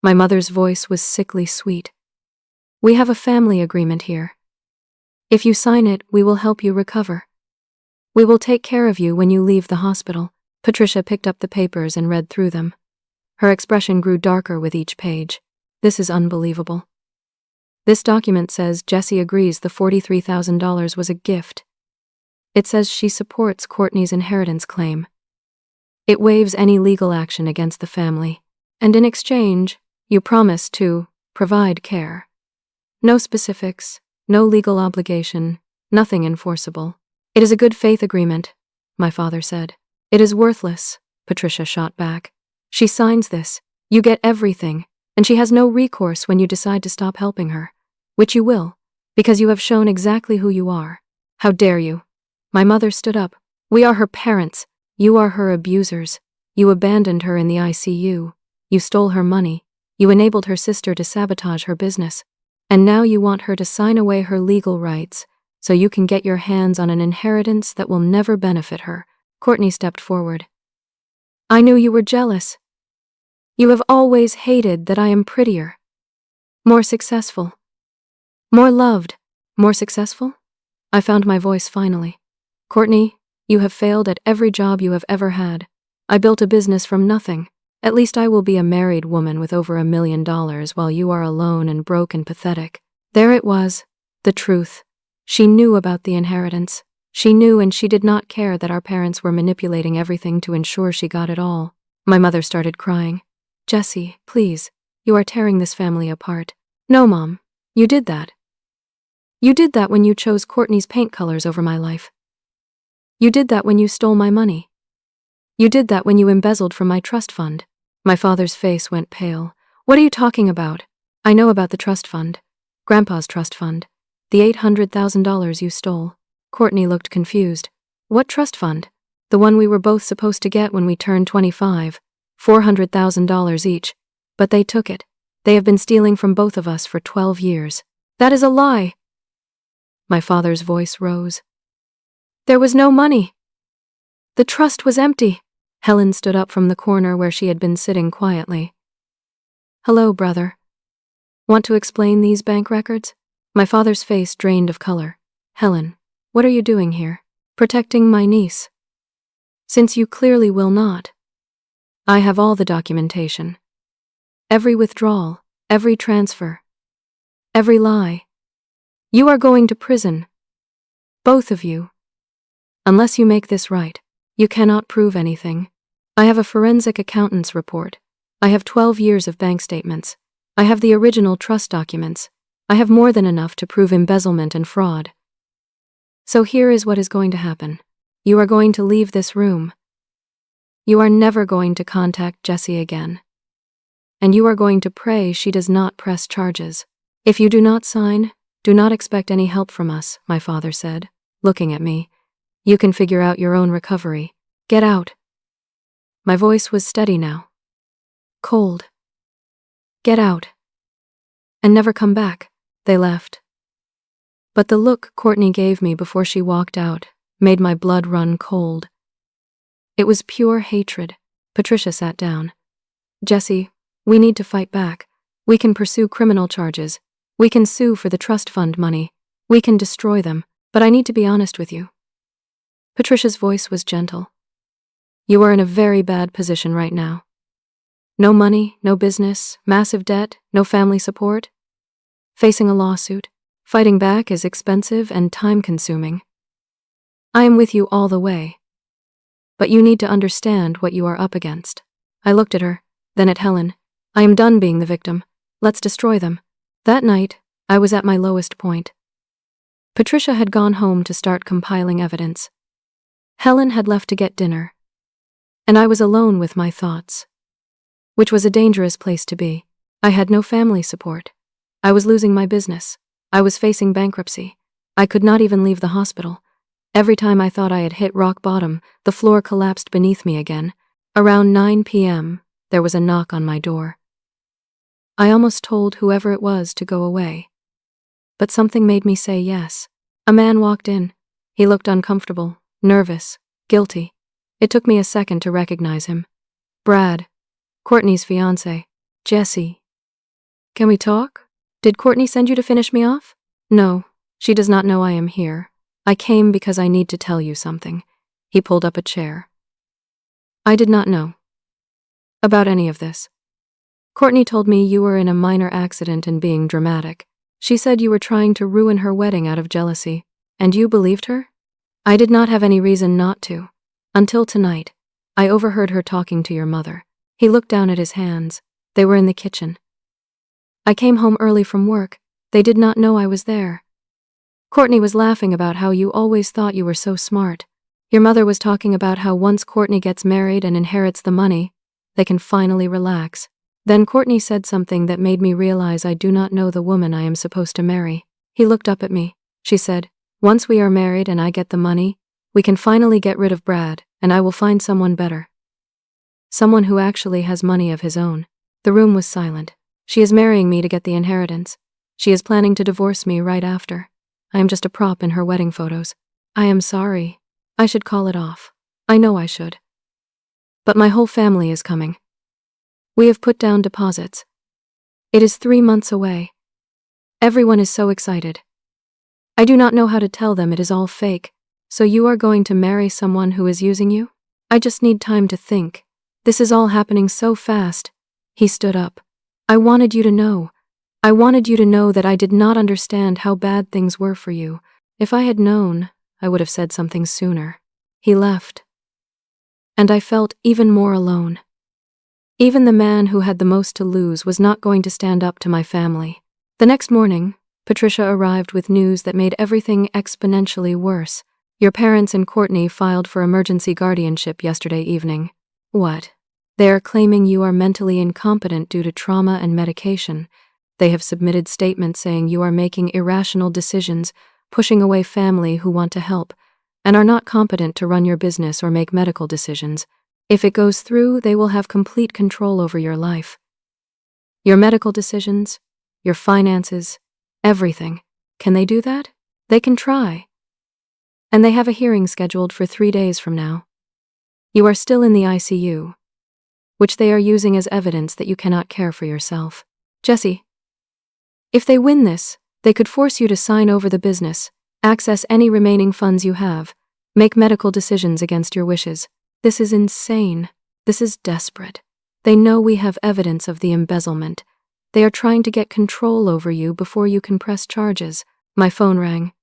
My mother's voice was sickly sweet. We have a family agreement here. If you sign it, we will help you recover. We will take care of you when you leave the hospital. Patricia picked up the papers and read through them. Her expression grew darker with each page. This is unbelievable. This document says Jesse agrees the $43,000 was a gift. It says she supports Courtney's inheritance claim. It waives any legal action against the family. And in exchange, you promise to provide care. No specifics, no legal obligation, nothing enforceable. It is a good faith agreement, my father said. It is worthless, Patricia shot back. She signs this, you get everything, and she has no recourse when you decide to stop helping her. Which you will, because you have shown exactly who you are. How dare you? My mother stood up. We are her parents. You are her abusers. You abandoned her in the ICU. You stole her money. You enabled her sister to sabotage her business. And now you want her to sign away her legal rights so you can get your hands on an inheritance that will never benefit her. Courtney stepped forward. I knew you were jealous. You have always hated that I am prettier, more successful, more loved. More successful? I found my voice finally. Courtney, you have failed at every job you have ever had. I built a business from nothing. At least I will be a married woman with over $1 million while you are alone and broke and pathetic. There it was, the truth. She knew about the inheritance. She knew, and she did not care that our parents were manipulating everything to ensure she got it all. My mother started crying. Jessie, please, you are tearing this family apart. No, Mom, you did that. You did that when you chose Courtney's paint colors over my life. You did that when you stole my money. You did that when you embezzled from my trust fund. My father's face went pale. What are you talking about? I know about the trust fund. Grandpa's trust fund. The $800,000 you stole. Courtney looked confused. What trust fund? The one we were both supposed to get when we turned 25. $400,000 each. But they took it. They have been stealing from both of us for 12 years. That is a lie. My father's voice rose. There was no money. The trust was empty. Helen stood up from the corner where she had been sitting quietly. Hello, brother. Want to explain these bank records? My father's face drained of color. Helen, what are you doing here? Protecting my niece. Since you clearly will not. I have all the documentation. Every withdrawal, every transfer, every lie. You are going to prison. Both of you. Unless you make this right, you cannot prove anything. I have a forensic accountant's report. I have 12 years of bank statements. I have the original trust documents. I have more than enough to prove embezzlement and fraud. So here is what is going to happen. You are going to leave this room. You are never going to contact Jessie again. And you are going to pray she does not press charges. If you do not sign, do not expect any help from us, my father said, looking at me. You can figure out your own recovery. Get out. My voice was steady now. Cold. Get out. And never come back. They left. But the look Courtney gave me before she walked out made my blood run cold. It was pure hatred. Patricia sat down. Jessie, we need to fight back. We can pursue criminal charges. We can sue for the trust fund money. We can destroy them, but I need to be honest with you. Patricia's voice was gentle. You are in a very bad position right now. No money, no business, massive debt, no family support. Facing a lawsuit, fighting back is expensive and time-consuming. I am with you all the way. But you need to understand what you are up against. I looked at her, then at Helen. I am done being the victim. Let's destroy them. That night, I was at my lowest point. Patricia had gone home to start compiling evidence. Helen had left to get dinner. And I was alone with my thoughts. Which was a dangerous place to be. I had no family support. I was losing my business. I was facing bankruptcy. I could not even leave the hospital. Every time I thought I had hit rock bottom, the floor collapsed beneath me again. Around 9 p.m., there was a knock on my door. I almost told whoever it was to go away. But something made me say yes. A man walked in. He looked uncomfortable, nervous, guilty. It took me a second to recognize him. Brad, Courtney's fiancé. Jessie. Can we talk? Did Courtney send you to finish me off? No, she does not know I am here. I came because I need to tell you something. He pulled up a chair. I did not know about any of this. Courtney told me you were in a minor accident and being dramatic. She said you were trying to ruin her wedding out of jealousy. And you believed her? I did not have any reason not to. Until tonight, I overheard her talking to your mother. He looked down at his hands. They were in the kitchen. I came home early from work. They did not know I was there. Courtney was laughing about how you always thought you were so smart. Your mother was talking about how once Courtney gets married and inherits the money, they can finally relax. Then Courtney said something that made me realize I do not know the woman I am supposed to marry. He looked up at me. She said, Once we are married and I get the money, we can finally get rid of Brad, and I will find someone better. Someone who actually has money of his own. The room was silent. She is marrying me to get the inheritance. She is planning to divorce me right after. I am just a prop in her wedding photos. I am sorry. I should call it off. I know I should. But my whole family is coming. We have put down deposits. It is 3 months away. Everyone is so excited. I do not know how to tell them it is all fake. So you are going to marry someone who is using you? I just need time to think. This is all happening so fast. He stood up. I wanted you to know. I wanted you to know that I did not understand how bad things were for you. If I had known, I would have said something sooner. He left. And I felt even more alone. Even the man who had the most to lose was not going to stand up to my family. The next morning, Patricia arrived with news that made everything exponentially worse. Your parents and Courtney filed for emergency guardianship yesterday evening. What? They are claiming you are mentally incompetent due to trauma and medication. They have submitted statements saying you are making irrational decisions, pushing away family who want to help, and are not competent to run your business or make medical decisions. If it goes through, they will have complete control over your life. Your medical decisions, your finances, everything. Can they do that? They can try. And they have a hearing scheduled for 3 days from now. You are still in the ICU, which they are using as evidence that you cannot care for yourself. Jesse, if they win this, they could force you to sign over the business, access any remaining funds you have, make medical decisions against your wishes. This is insane. This is desperate. They know we have evidence of the embezzlement. They are trying to get control over you before you can press charges. My phone rang.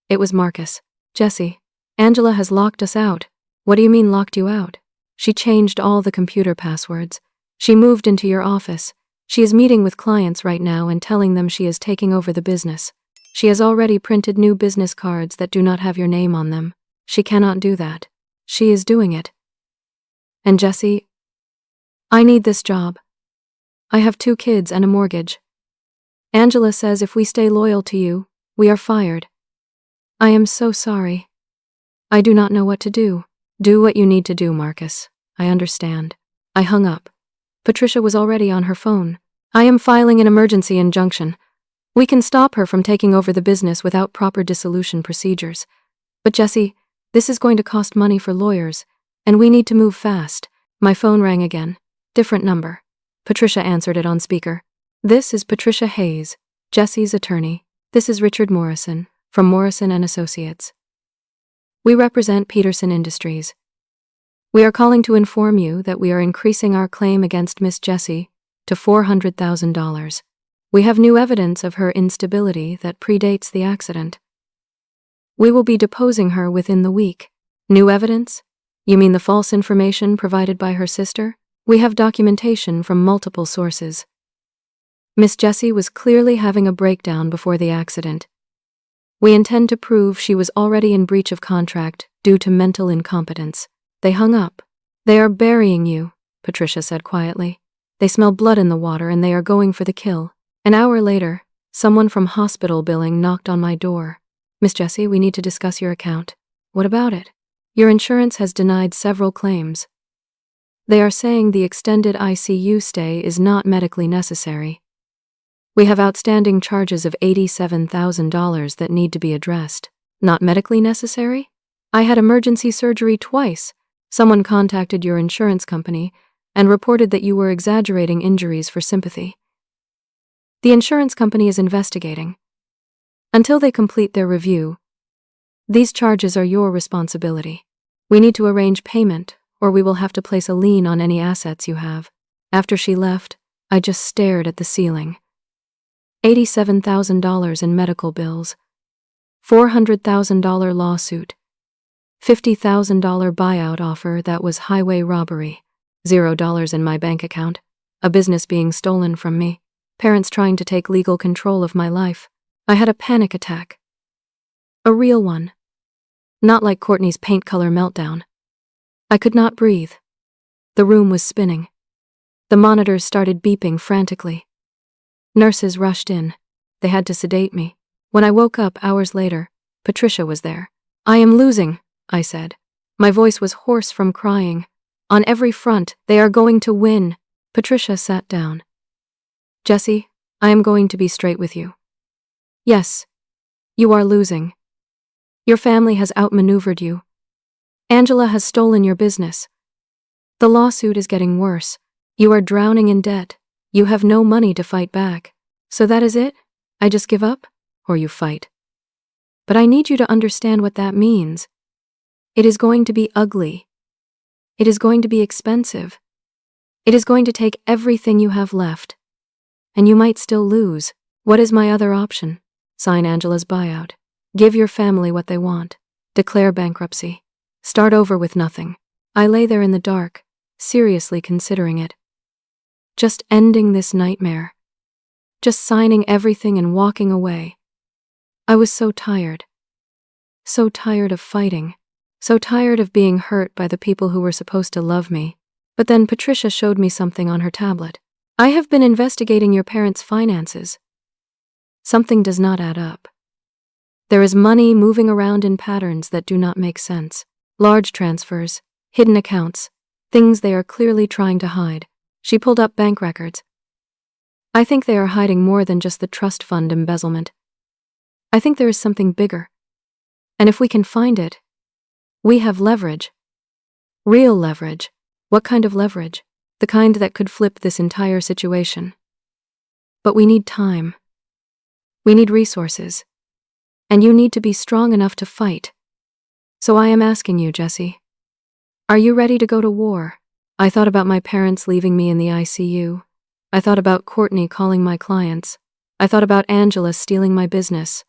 It was Marcus. Jesse, Angela has locked us out. What do you mean locked you out? She changed all the computer passwords. She moved into your office. She is meeting with clients right now and telling them she is taking over the business. She has already printed new business cards that do not have your name on them. She cannot do that. She is doing it. And Jesse, I need this job. I have 2 kids and a mortgage. Angela says if we stay loyal to you, we are fired. I am so sorry. I do not know what to do. Do what you need to do, Marcus. I understand. I hung up. Patricia was already on her phone. I am filing an emergency injunction. We can stop her from taking over the business without proper dissolution procedures. But Jesse, this is going to cost money for lawyers, and we need to move fast. My phone rang again. Different number. Patricia answered it on speaker. This is Patricia Hayes, Jesse's attorney. This is Richard Morrison, from Morrison & Associates. We represent Peterson Industries. We are calling to inform you that we are increasing our claim against Miss Jessie to $400,000. We have new evidence of her instability that predates the accident. We will be deposing her within the week. New evidence? You mean the false information provided by her sister? We have documentation from multiple sources. Miss Jessie was clearly having a breakdown before the accident. We intend to prove she was already in breach of contract due to mental incompetence. They hung up. They are burying you, Patricia said quietly. They smell blood in the water and they are going for the kill. An hour later, someone from hospital billing knocked on my door. Miss Jessie, we need to discuss your account. What about it? Your insurance has denied several claims. They are saying the extended ICU stay is not medically necessary. We have outstanding charges of $87,000 that need to be addressed. Not medically necessary? I had emergency surgery twice. Someone contacted your insurance company and reported that you were exaggerating injuries for sympathy. The insurance company is investigating. Until they complete their review, these charges are your responsibility. We need to arrange payment, or we will have to place a lien on any assets you have. After she left, I just stared at the ceiling. $87,000 in medical bills, $400,000 lawsuit, $50,000 buyout offer that was highway robbery, $0 in my bank account, a business being stolen from me, parents trying to take legal control of my life. I had a panic attack. A real one. Not like Courtney's paint color meltdown. I could not breathe. The room was spinning. The monitors started beeping frantically. Nurses rushed in. They had to sedate me. When I woke up hours later, Patricia was there. "I am losing," I said. My voice was hoarse from crying. "On every front, they are going to win." Patricia sat down. "Jessie, I am going to be straight with you. Yes, you are losing. Your family has outmaneuvered you. Angela has stolen your business. The lawsuit is getting worse. You are drowning in debt. You have no money to fight back. So that is it? I just give up? Or you fight? But I need you to understand what that means. It is going to be ugly. It is going to be expensive. It is going to take everything you have left. And you might still lose. What is my other option? Sign Angela's buyout. Give your family what they want. Declare bankruptcy. Start over with nothing." I lay there in the dark, seriously considering it. Just ending this nightmare. Just signing everything and walking away. I was so tired. So tired of fighting. So tired of being hurt by the people who were supposed to love me. But then Patricia showed me something on her tablet. "I have been investigating your parents' finances. Something does not add up. There is money moving around in patterns that do not make sense. Large transfers, hidden accounts, things they are clearly trying to hide." She pulled up bank records. "I think they are hiding more than just the trust fund embezzlement. I think there is something bigger. And if we can find it, we have leverage. Real leverage." "What kind of leverage?" "The kind that could flip this entire situation. But we need time. We need resources. And you need to be strong enough to fight. So I am asking you, Jessie, are you ready to go to war?" I thought about my parents leaving me in the ICU. I thought about Courtney calling my clients. I thought about Angela stealing my business.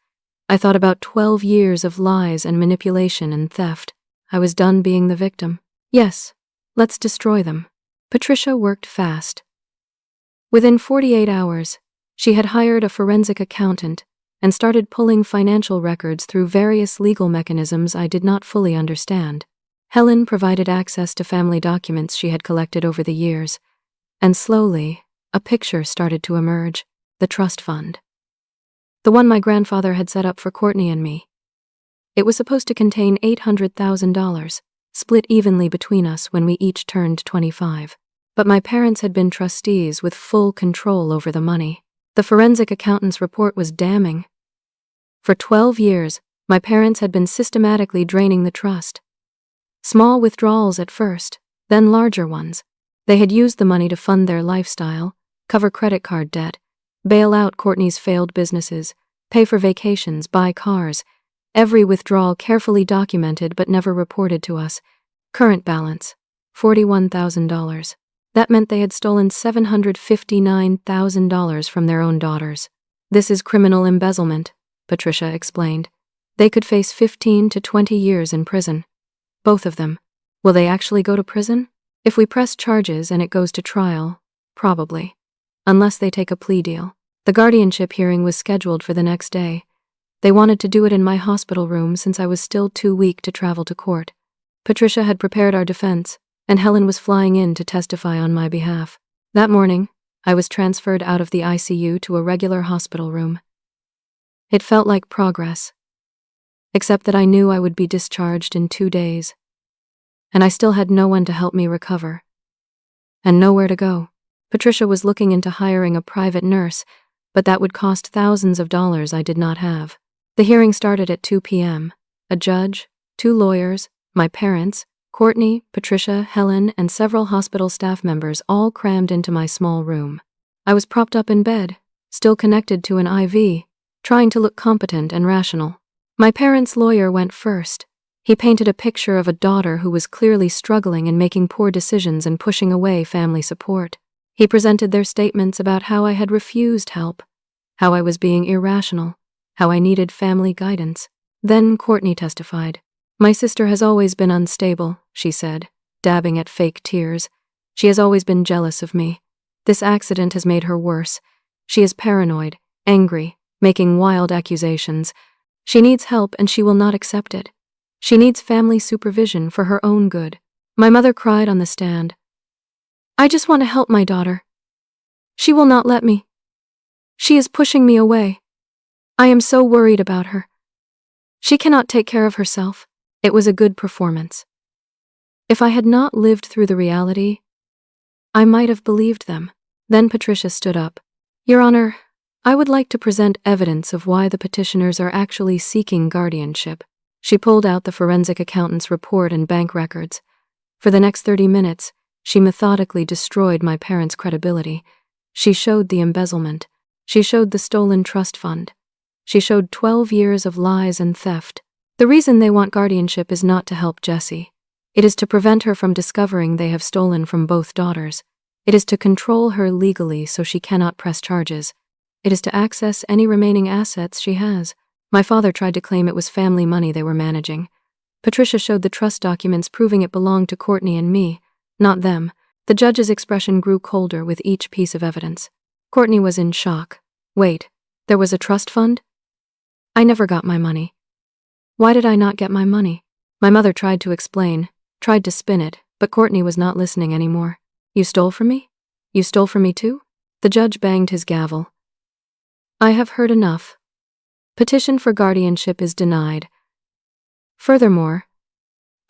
I thought about 12 years of lies and manipulation and theft. I was done being the victim. Yes, let's destroy them. Patricia worked fast. Within 48 hours, she had hired a forensic accountant and started pulling financial records through various legal mechanisms I did not fully understand. Helen provided access to family documents she had collected over the years, and slowly, a picture started to emerge: the trust fund. The one my grandfather had set up for Courtney and me. It was supposed to contain $800,000, split evenly between us when we each turned 25. But my parents had been trustees with full control over the money. The forensic accountant's report was damning. For 12 years, my parents had been systematically draining the trust. Small withdrawals at first, then larger ones. They had used the money to fund their lifestyle, cover credit card debt, bail out Courtney's failed businesses, pay for vacations, buy cars. Every withdrawal carefully documented but never reported to us. Current balance, $41,000. That meant they had stolen $759,000 from their own daughters. "This is criminal embezzlement," Patricia explained. "They could face 15 to 20 years in prison. Both of them. Will they actually go to prison? If we press charges and it goes to trial, probably. Unless they take a plea deal." The guardianship hearing was scheduled for the next day. They wanted to do it in my hospital room since I was still too weak to travel to court. Patricia had prepared our defense, and Helen was flying in to testify on my behalf. That morning, I was transferred out of the ICU to a regular hospital room. It felt like progress, except that I knew I would be discharged in 2 days. And I still had no one to help me recover. And nowhere to go. Patricia was looking into hiring a private nurse, but that would cost thousands of dollars I did not have. The hearing started at 2 p.m. A judge, 2 lawyers, my parents, Courtney, Patricia, Helen, and several hospital staff members all crammed into my small room. I was propped up in bed, still connected to an IV, trying to look competent and rational. My parents' lawyer went first. He painted a picture of a daughter who was clearly struggling and making poor decisions and pushing away family support. He presented their statements about how I had refused help, how I was being irrational, how I needed family guidance. Then Courtney testified. "My sister has always been unstable," she said, dabbing at fake tears. "She has always been jealous of me. This accident has made her worse. She is paranoid, angry, making wild accusations. She needs help and she will not accept it. She needs family supervision for her own good." My mother cried on the stand. "I just want to help my daughter. She will not let me. She is pushing me away. I am so worried about her." She cannot take care of herself. It was a good performance. If I had not lived through the reality, I might have believed them. Then Patricia stood up. Your Honor, I would like to present evidence of why the petitioners are actually seeking guardianship. She pulled out the forensic accountant's report and bank records. For the next 30 minutes, she methodically destroyed my parents' credibility. She showed the embezzlement. She showed the stolen trust fund. She showed 12 years of lies and theft. The reason they want guardianship is not to help Jessie. It is to prevent her from discovering they have stolen from both daughters. It is to control her legally so she cannot press charges. It is to access any remaining assets she has. My father tried to claim it was family money they were managing. Patricia showed the trust documents proving it belonged to Courtney and me, not them. The judge's expression grew colder with each piece of evidence. Courtney was in shock. Wait, there was a trust fund? I never got my money. Why did I not get my money? My mother tried to explain, tried to spin it, but Courtney was not listening anymore. You stole from me? You stole from me too? The judge banged his gavel. I have heard enough. Petition for guardianship is denied. Furthermore,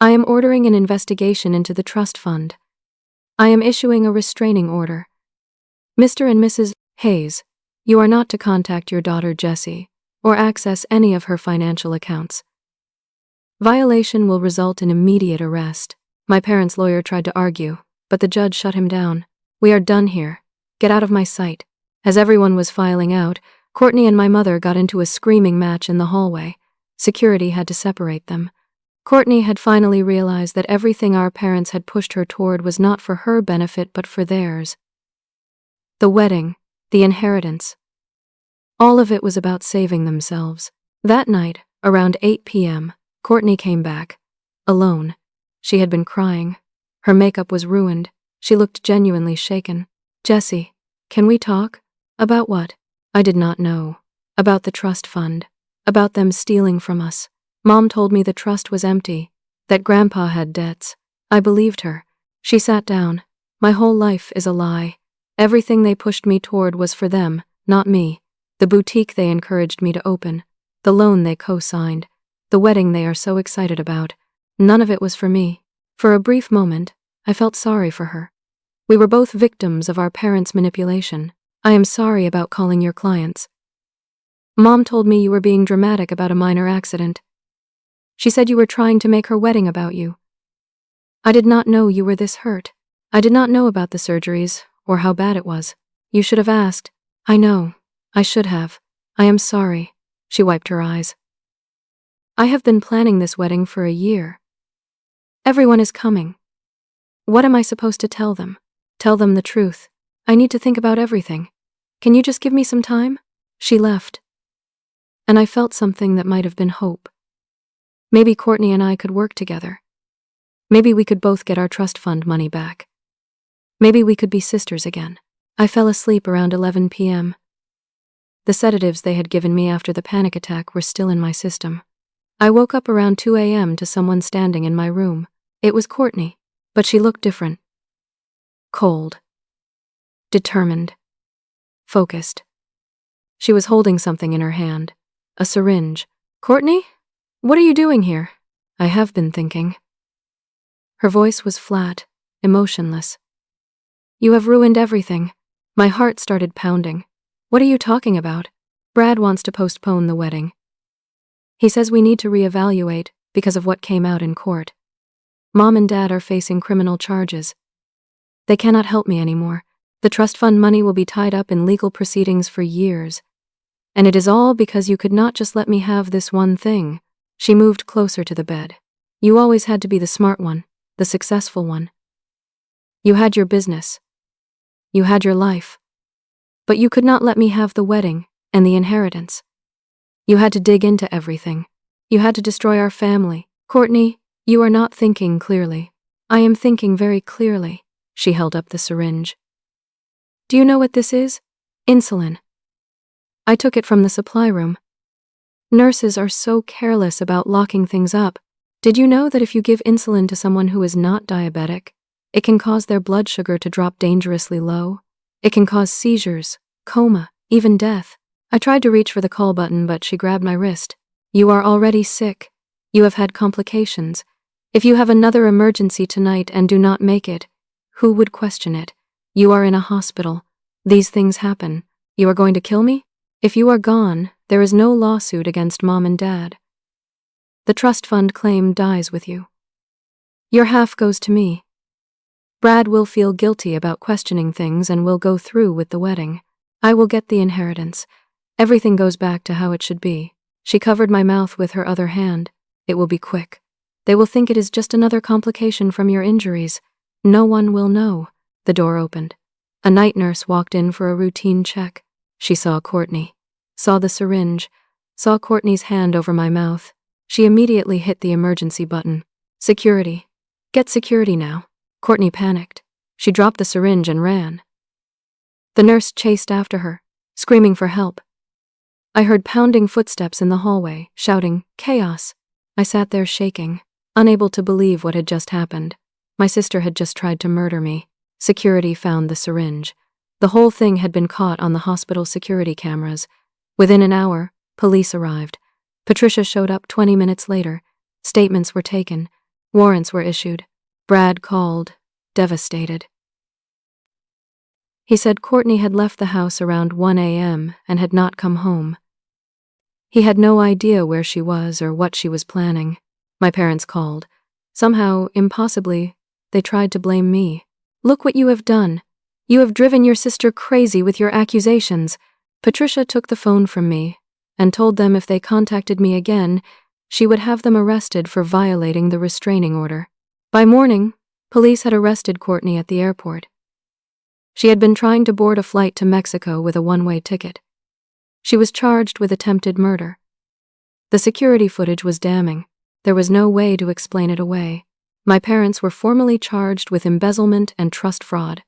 I am ordering an investigation into the trust fund. I am issuing a restraining order. Mr. and Mrs. Hayes, you are not to contact your daughter Jessie or access any of her financial accounts. Violation will result in immediate arrest. My parents' lawyer tried to argue, but the judge shut him down. We are done here. Get out of my sight. As everyone was filing out, Courtney and my mother got into a screaming match in the hallway. Security had to separate them. Courtney had finally realized that everything our parents had pushed her toward was not for her benefit but for theirs. The wedding, the inheritance. All of it was about saving themselves. That night, around 8 p.m., Courtney came back. Alone. She had been crying. Her makeup was ruined. She looked genuinely shaken. Jessie, can we talk? About what? I did not know. About the trust fund. About them stealing from us. Mom told me the trust was empty, that Grandpa had debts. I believed her. She sat down. My whole life is a lie. Everything they pushed me toward was for them, not me. The boutique they encouraged me to open. The loan they co-signed. The wedding they are so excited about. None of it was for me. For a brief moment, I felt sorry for her. We were both victims of our parents' manipulation. I am sorry about calling your clients. Mom told me you were being dramatic about a minor accident. She said you were trying to make her wedding about you. I did not know you were this hurt. I did not know about the surgeries or how bad it was. You should have asked. I know. I should have. I am sorry. She wiped her eyes. I have been planning this wedding for a year. Everyone is coming. What am I supposed to tell them? Tell them the truth. I need to think about everything. Can you just give me some time? She left. And I felt something that might have been hope. Maybe Courtney and I could work together. Maybe we could both get our trust fund money back. Maybe we could be sisters again. I fell asleep around 11 p.m. The sedatives they had given me after the panic attack were still in my system. I woke up around 2 a.m. to someone standing in my room. It was Courtney, but she looked different. Cold. Determined. Focused. She was holding something in her hand. A syringe. Courtney? What are you doing here? I have been thinking. Her voice was flat, emotionless. You have ruined everything. My heart started pounding. What are you talking about? Brad wants to postpone the wedding. He says we need to reevaluate because of what came out in court. Mom and Dad are facing criminal charges. They cannot help me anymore. The trust fund money will be tied up in legal proceedings for years. And it is all because you could not just let me have this one thing. She moved closer to the bed. You always had to be the smart one, the successful one. You had your business. You had your life. But you could not let me have the wedding and the inheritance. You had to dig into everything. You had to destroy our family. Courtney, you are not thinking clearly. I am thinking very clearly. She held up the syringe. Do you know what this is? Insulin. I took it from the supply room. Nurses are so careless about locking things up. Did you know that if you give insulin to someone who is not diabetic, it can cause their blood sugar to drop dangerously low? It can cause seizures, coma, even death. I tried to reach for the call button, but she grabbed my wrist. You are already sick. You have had complications. If you have another emergency tonight and do not make it, who would question it? You are in a hospital. These things happen. You are going to kill me? If you are gone, there is no lawsuit against Mom and Dad. The trust fund claim dies with you. Your half goes to me. Brad will feel guilty about questioning things and will go through with the wedding. I will get the inheritance. Everything goes back to how it should be. She covered my mouth with her other hand. It will be quick. They will think it is just another complication from your injuries. No one will know. The door opened. A night nurse walked in for a routine check. She saw Courtney, saw the syringe, saw Courtney's hand over my mouth. She immediately hit the emergency button. Security. Get security now. Courtney panicked. She dropped the syringe and ran. The nurse chased after her, screaming for help. I heard pounding footsteps in the hallway, shouting, "Chaos!" I sat there shaking, unable to believe what had just happened. My sister had just tried to murder me. Security found the syringe. The whole thing had been caught on the hospital security cameras. Within an hour, police arrived. Patricia showed up 20 minutes later. Statements were taken. Warrants were issued. Brad called, devastated. He said Courtney had left the house around 1 a.m. and had not come home. He had no idea where she was or what she was planning. My parents called. Somehow, impossibly, they tried to blame me. Look what you have done. You have driven your sister crazy with your accusations. Patricia took the phone from me and told them if they contacted me again, she would have them arrested for violating the restraining order. By morning, police had arrested Courtney at the airport. She had been trying to board a flight to Mexico with a one-way ticket. She was charged with attempted murder. The security footage was damning. There was no way to explain it away. My parents were formally charged with embezzlement and trust fraud.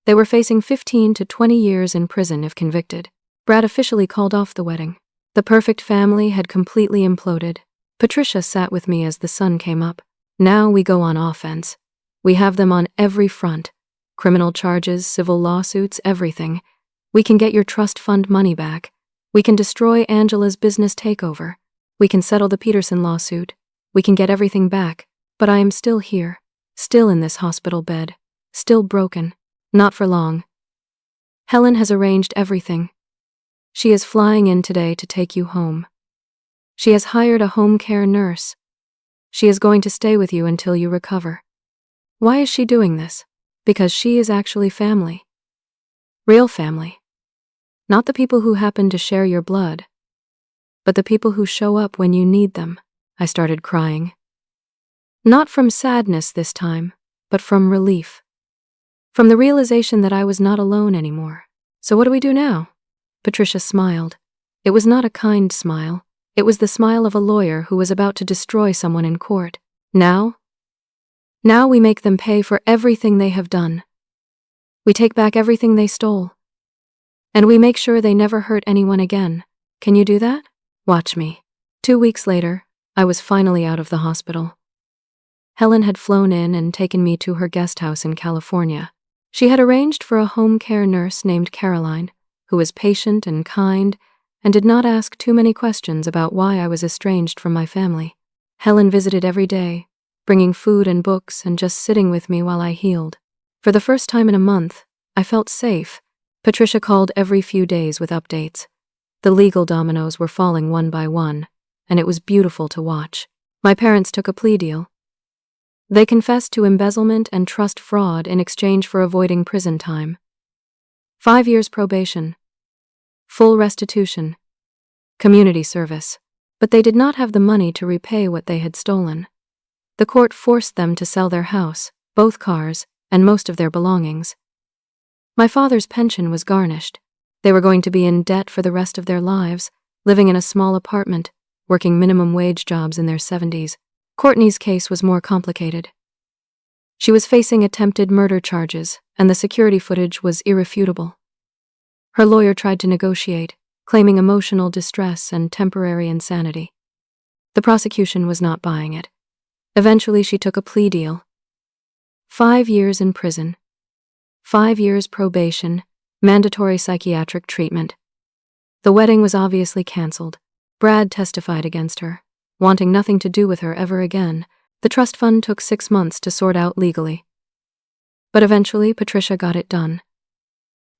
They were facing 15 to 20 years in prison if convicted. Brad officially called off the wedding. The perfect family had completely imploded. Patricia sat with me as the sun came up. Now we go on offense. We have them on every front. Criminal charges, civil lawsuits, everything. We can get your trust fund money back. We can destroy Angela's business takeover. We can settle the Peterson lawsuit. We can get everything back. But I am still here, still in this hospital bed, still broken. Not for long. Helen has arranged everything. She is flying in today to take you home. She has hired a home care nurse. She is going to stay with you until you recover. Why is she doing this? Because she is actually family. Real family. Not the people who happen to share your blood, but the people who show up when you need them. I started crying. Not from sadness this time, but from relief. From the realization that I was not alone anymore. So what do we do now? Patricia smiled. It was not a kind smile. It was the smile of a lawyer who was about to destroy someone in court. Now we make them pay for everything they have done. We take back everything they stole. And we make sure they never hurt anyone again. Can you do that? Watch me. 2 weeks later, I was finally out of the hospital. Helen had flown in and taken me to her guest house in California. She had arranged for a home care nurse named Caroline, who was patient and kind and did not ask too many questions about why I was estranged from my family. Helen visited every day, bringing food and books and just sitting with me while I healed. For the first time in a month, I felt safe. Patricia called every few days with updates. The legal dominoes were falling one by one, and it was beautiful to watch. My parents took a plea deal. They confessed to embezzlement and trust fraud in exchange for avoiding prison time. 5 years probation. Full restitution. Community service. But they did not have the money to repay what they had stolen. The court forced them to sell their house, both cars, and most of their belongings. My father's pension was garnished. They were going to be in debt for the rest of their lives, living in a small apartment, working minimum wage jobs in their 70s. Courtney's case was more complicated. She was facing attempted murder charges, and the security footage was irrefutable. Her lawyer tried to negotiate, claiming emotional distress and temporary insanity. The prosecution was not buying it. Eventually, she took a plea deal. 5 years in prison. 5 years probation, mandatory psychiatric treatment. The wedding was obviously canceled. Brad testified against her, wanting nothing to do with her ever again. The trust fund took 6 months to sort out legally. But eventually, Patricia got it done.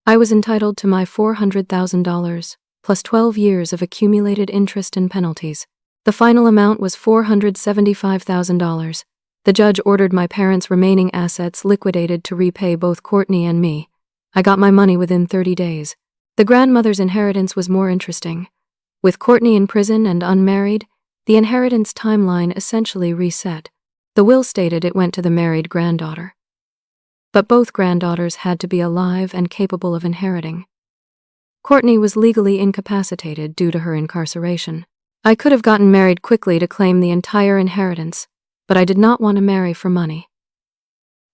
I was entitled to my $400,000, plus 12 years of accumulated interest and penalties. The final amount was $475,000. The judge ordered my parents' remaining assets liquidated to repay both Courtney and me. I got my money within 30 days. The grandmother's inheritance was more interesting. With Courtney in prison and unmarried, the inheritance timeline essentially reset. The will stated it went to the married granddaughter. But both granddaughters had to be alive and capable of inheriting. Courtney was legally incapacitated due to her incarceration. I could have gotten married quickly to claim the entire inheritance, but I did not want to marry for money.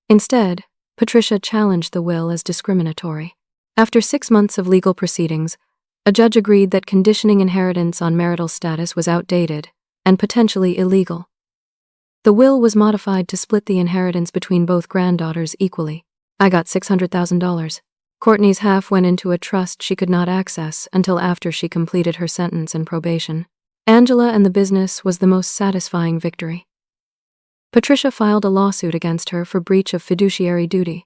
Instead, Patricia challenged the will as discriminatory. After 6 months of legal proceedings, a judge agreed that conditioning inheritance on marital status was outdated and potentially illegal. The will was modified to split the inheritance between both granddaughters equally. I got $600,000. Courtney's half went into a trust she could not access until after she completed her sentence and probation. Angela and the business was the most satisfying victory. Patricia filed a lawsuit against her for breach of fiduciary duty,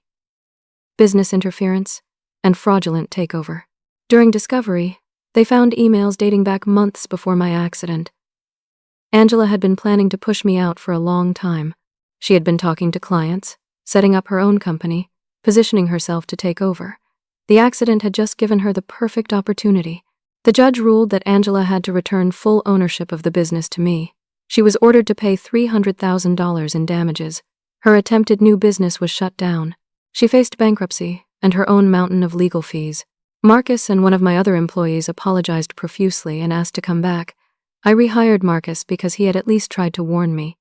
business interference, and fraudulent takeover. During discovery, they found emails dating back months before my accident. Angela had been planning to push me out for a long time. She had been talking to clients, setting up her own company, positioning herself to take over. The accident had just given her the perfect opportunity. The judge ruled that Angela had to return full ownership of the business to me. She was ordered to pay $300,000 in damages. Her attempted new business was shut down. She faced bankruptcy and her own mountain of legal fees. Marcus and one of my other employees apologized profusely and asked to come back. I rehired Marcus because he had at least tried to warn me.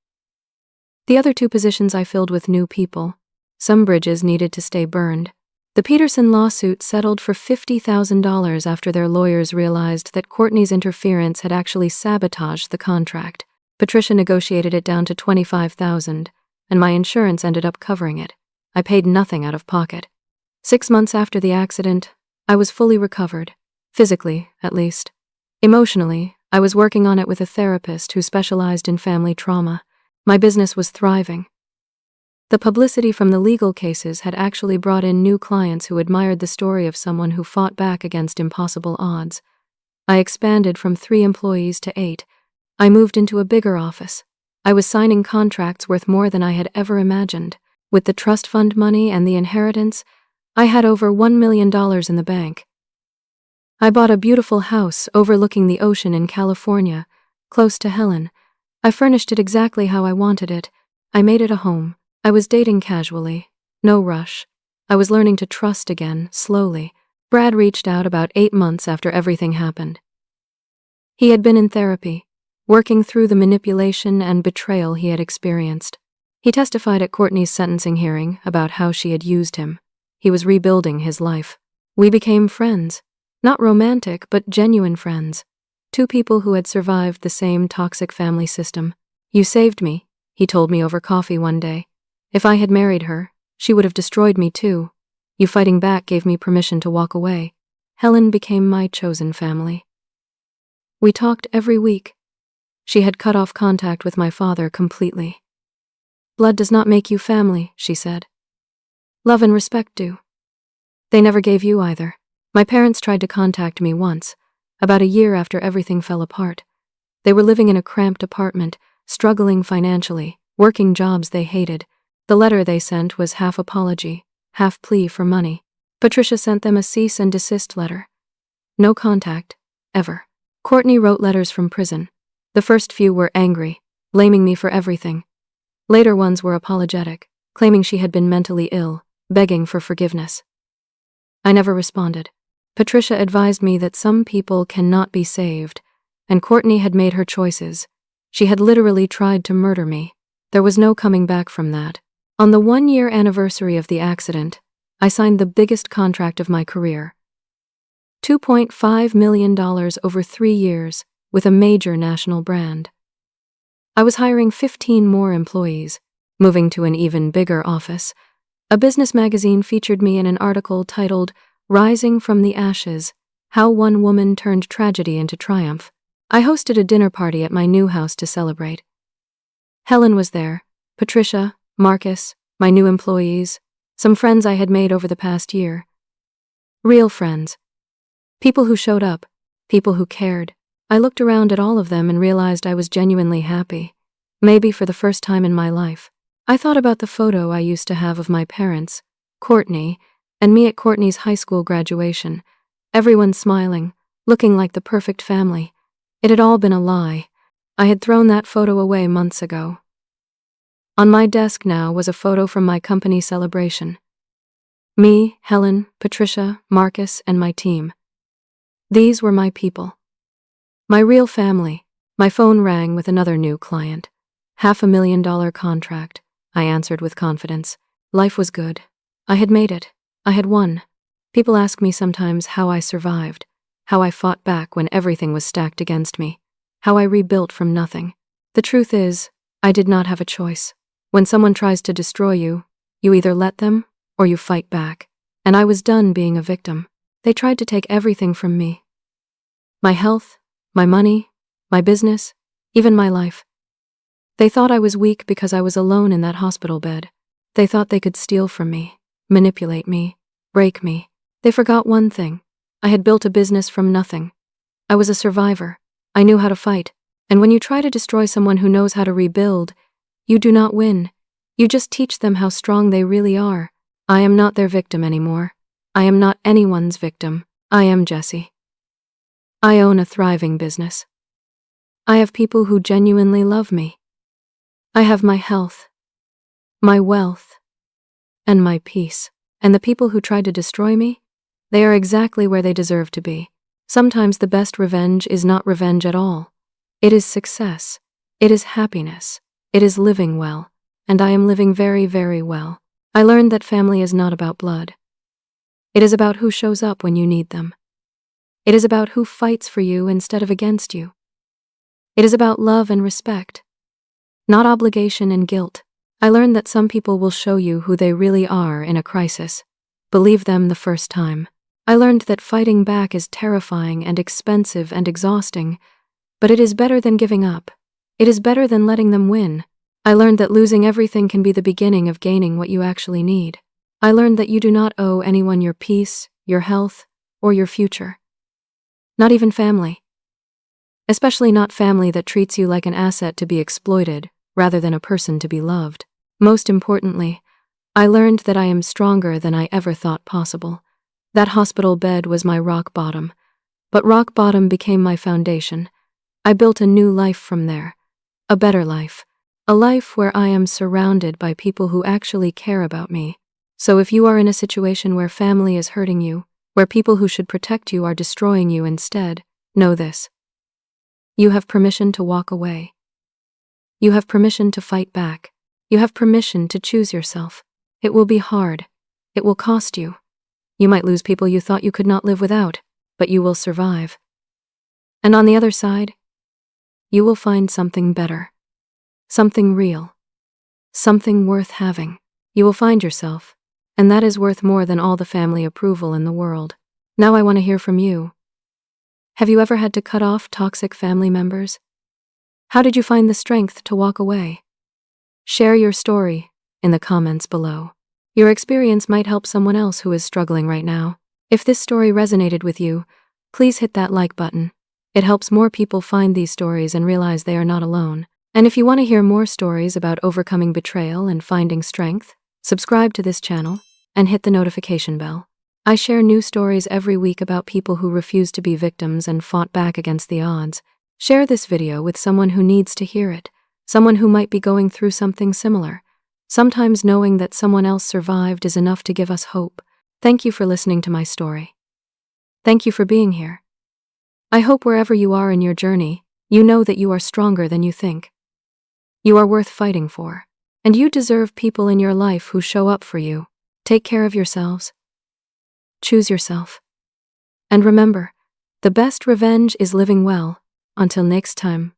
The other 2 positions I filled with new people. Some bridges needed to stay burned. The Peterson lawsuit settled for $50,000 after their lawyers realized that Courtney's interference had actually sabotaged the contract. Patricia negotiated it down to $25,000, and my insurance ended up covering it. I paid nothing out of pocket. 6 months after the accident, I was fully recovered, physically, at least. Emotionally, I was working on it with a therapist who specialized in family trauma. My business was thriving. The publicity from the legal cases had actually brought in new clients who admired the story of someone who fought back against impossible odds. I expanded from 3 employees to 8. I moved into a bigger office. I was signing contracts worth more than I had ever imagined. With the trust fund money and the inheritance, I had over $1 million in the bank. I bought a beautiful house overlooking the ocean in California, close to Helen. I furnished it exactly how I wanted it. I made it a home. I was dating casually. No rush. I was learning to trust again, slowly. Brad reached out about 8 months after everything happened. He had been in therapy, working through the manipulation and betrayal he had experienced. He testified at Courtney's sentencing hearing about how she had used him. He was rebuilding his life. We became friends. Not romantic, but genuine friends. 2 people who had survived the same toxic family system. "You saved me," he told me over coffee one day. "If I had married her, she would have destroyed me too. You fighting back gave me permission to walk away." Helen became my chosen family. We talked every week. She had cut off contact with my father completely. "Blood does not make you family," she said. "Love and respect do." They never gave you either. My parents tried to contact me once, about a year after everything fell apart. They were living in a cramped apartment, struggling financially, working jobs they hated. The letter they sent was half apology, half plea for money. Patricia sent them a cease and desist letter. No contact, ever. Courtney wrote letters from prison. The first few were angry, blaming me for everything. Later ones were apologetic, claiming she had been mentally ill, begging for forgiveness. I never responded. Patricia advised me that some people cannot be saved, and Courtney had made her choices. She had literally tried to murder me. There was no coming back from that. On the 1-year anniversary of the accident, I signed the biggest contract of my career. $2.5 million over 3 years with a major national brand. I was hiring 15 more employees, moving to an even bigger office. A business magazine featured me in an article titled "Rising from the Ashes: How One Woman Turned Tragedy into Triumph." I hosted a dinner party at my new house to celebrate. Helen was there, Patricia, Marcus, my new employees, some friends I had made over the past year. Real friends. People who showed up, people who cared. I looked around at all of them and realized I was genuinely happy. Maybe for the first time in my life. I thought about the photo I used to have of my parents, Courtney, and me at Courtney's high school graduation. Everyone smiling, looking like the perfect family. It had all been a lie. I had thrown that photo away months ago. On my desk now was a photo from my company celebration. Me, Helen, Patricia, Marcus, and my team. These were my people. My real family. My phone rang with another new client. $500,000 contract, I answered with confidence. Life was good. I had made it. I had won. People ask me sometimes how I survived, how I fought back when everything was stacked against me, how I rebuilt from nothing. The truth is, I did not have a choice. When someone tries to destroy you, you either let them or you fight back. And I was done being a victim. They tried to take everything from me. My health, my money, my business, even my life. They thought I was weak because I was alone in that hospital bed. They thought they could steal from me, manipulate me, break me. They forgot one thing. I had built a business from nothing. I was a survivor. I knew how to fight. And when you try to destroy someone who knows how to rebuild, you do not win. You just teach them how strong they really are. I am not their victim anymore. I am not anyone's victim. I am Jessie. I own a thriving business. I have people who genuinely love me. I have my health, my wealth, and my peace. And the people who tried to destroy me, they are exactly where they deserve to be. Sometimes the best revenge is not revenge at all. It is success. It is happiness. It is living well. And I am living very, very well. I learned that family is not about blood. It is about who shows up when you need them. It is about who fights for you instead of against you. It is about love and respect, not obligation and guilt. I learned that some people will show you who they really are in a crisis. Believe them the first time. I learned that fighting back is terrifying and expensive and exhausting, but it is better than giving up. It is better than letting them win. I learned that losing everything can be the beginning of gaining what you actually need. I learned that you do not owe anyone your peace, your health, or your future. Not even family. Especially not family that treats you like an asset to be exploited, rather than a person to be loved. Most importantly, I learned that I am stronger than I ever thought possible. That hospital bed was my rock bottom, but rock bottom became my foundation. I built a new life from there, a better life, a life where I am surrounded by people who actually care about me. So if you are in a situation where family is hurting you, where people who should protect you are destroying you instead, know this. You have permission to walk away. You have permission to fight back. You have permission to choose yourself. It will be hard. It will cost you. You might lose people you thought you could not live without, but you will survive. And on the other side, you will find something better. Something real. Something worth having. You will find yourself, and that is worth more than all the family approval in the world. Now I want to hear from you. Have you ever had to cut off toxic family members? How did you find the strength to walk away? Share your story in the comments below. Your experience might help someone else who is struggling right now. If this story resonated with you, please hit that like button. It helps more people find these stories and realize they are not alone. And if you want to hear more stories about overcoming betrayal and finding strength, subscribe to this channel and hit the notification bell. I share new stories every week about people who refused to be victims and fought back against the odds. Share this video with someone who needs to hear it, someone who might be going through something similar. Sometimes knowing that someone else survived is enough to give us hope. Thank you for listening to my story. Thank you for being here. I hope wherever you are in your journey, you know that you are stronger than you think. You are worth fighting for, and you deserve people in your life who show up for you. Take care of yourselves. Choose yourself. And remember, the best revenge is living well. Until next time.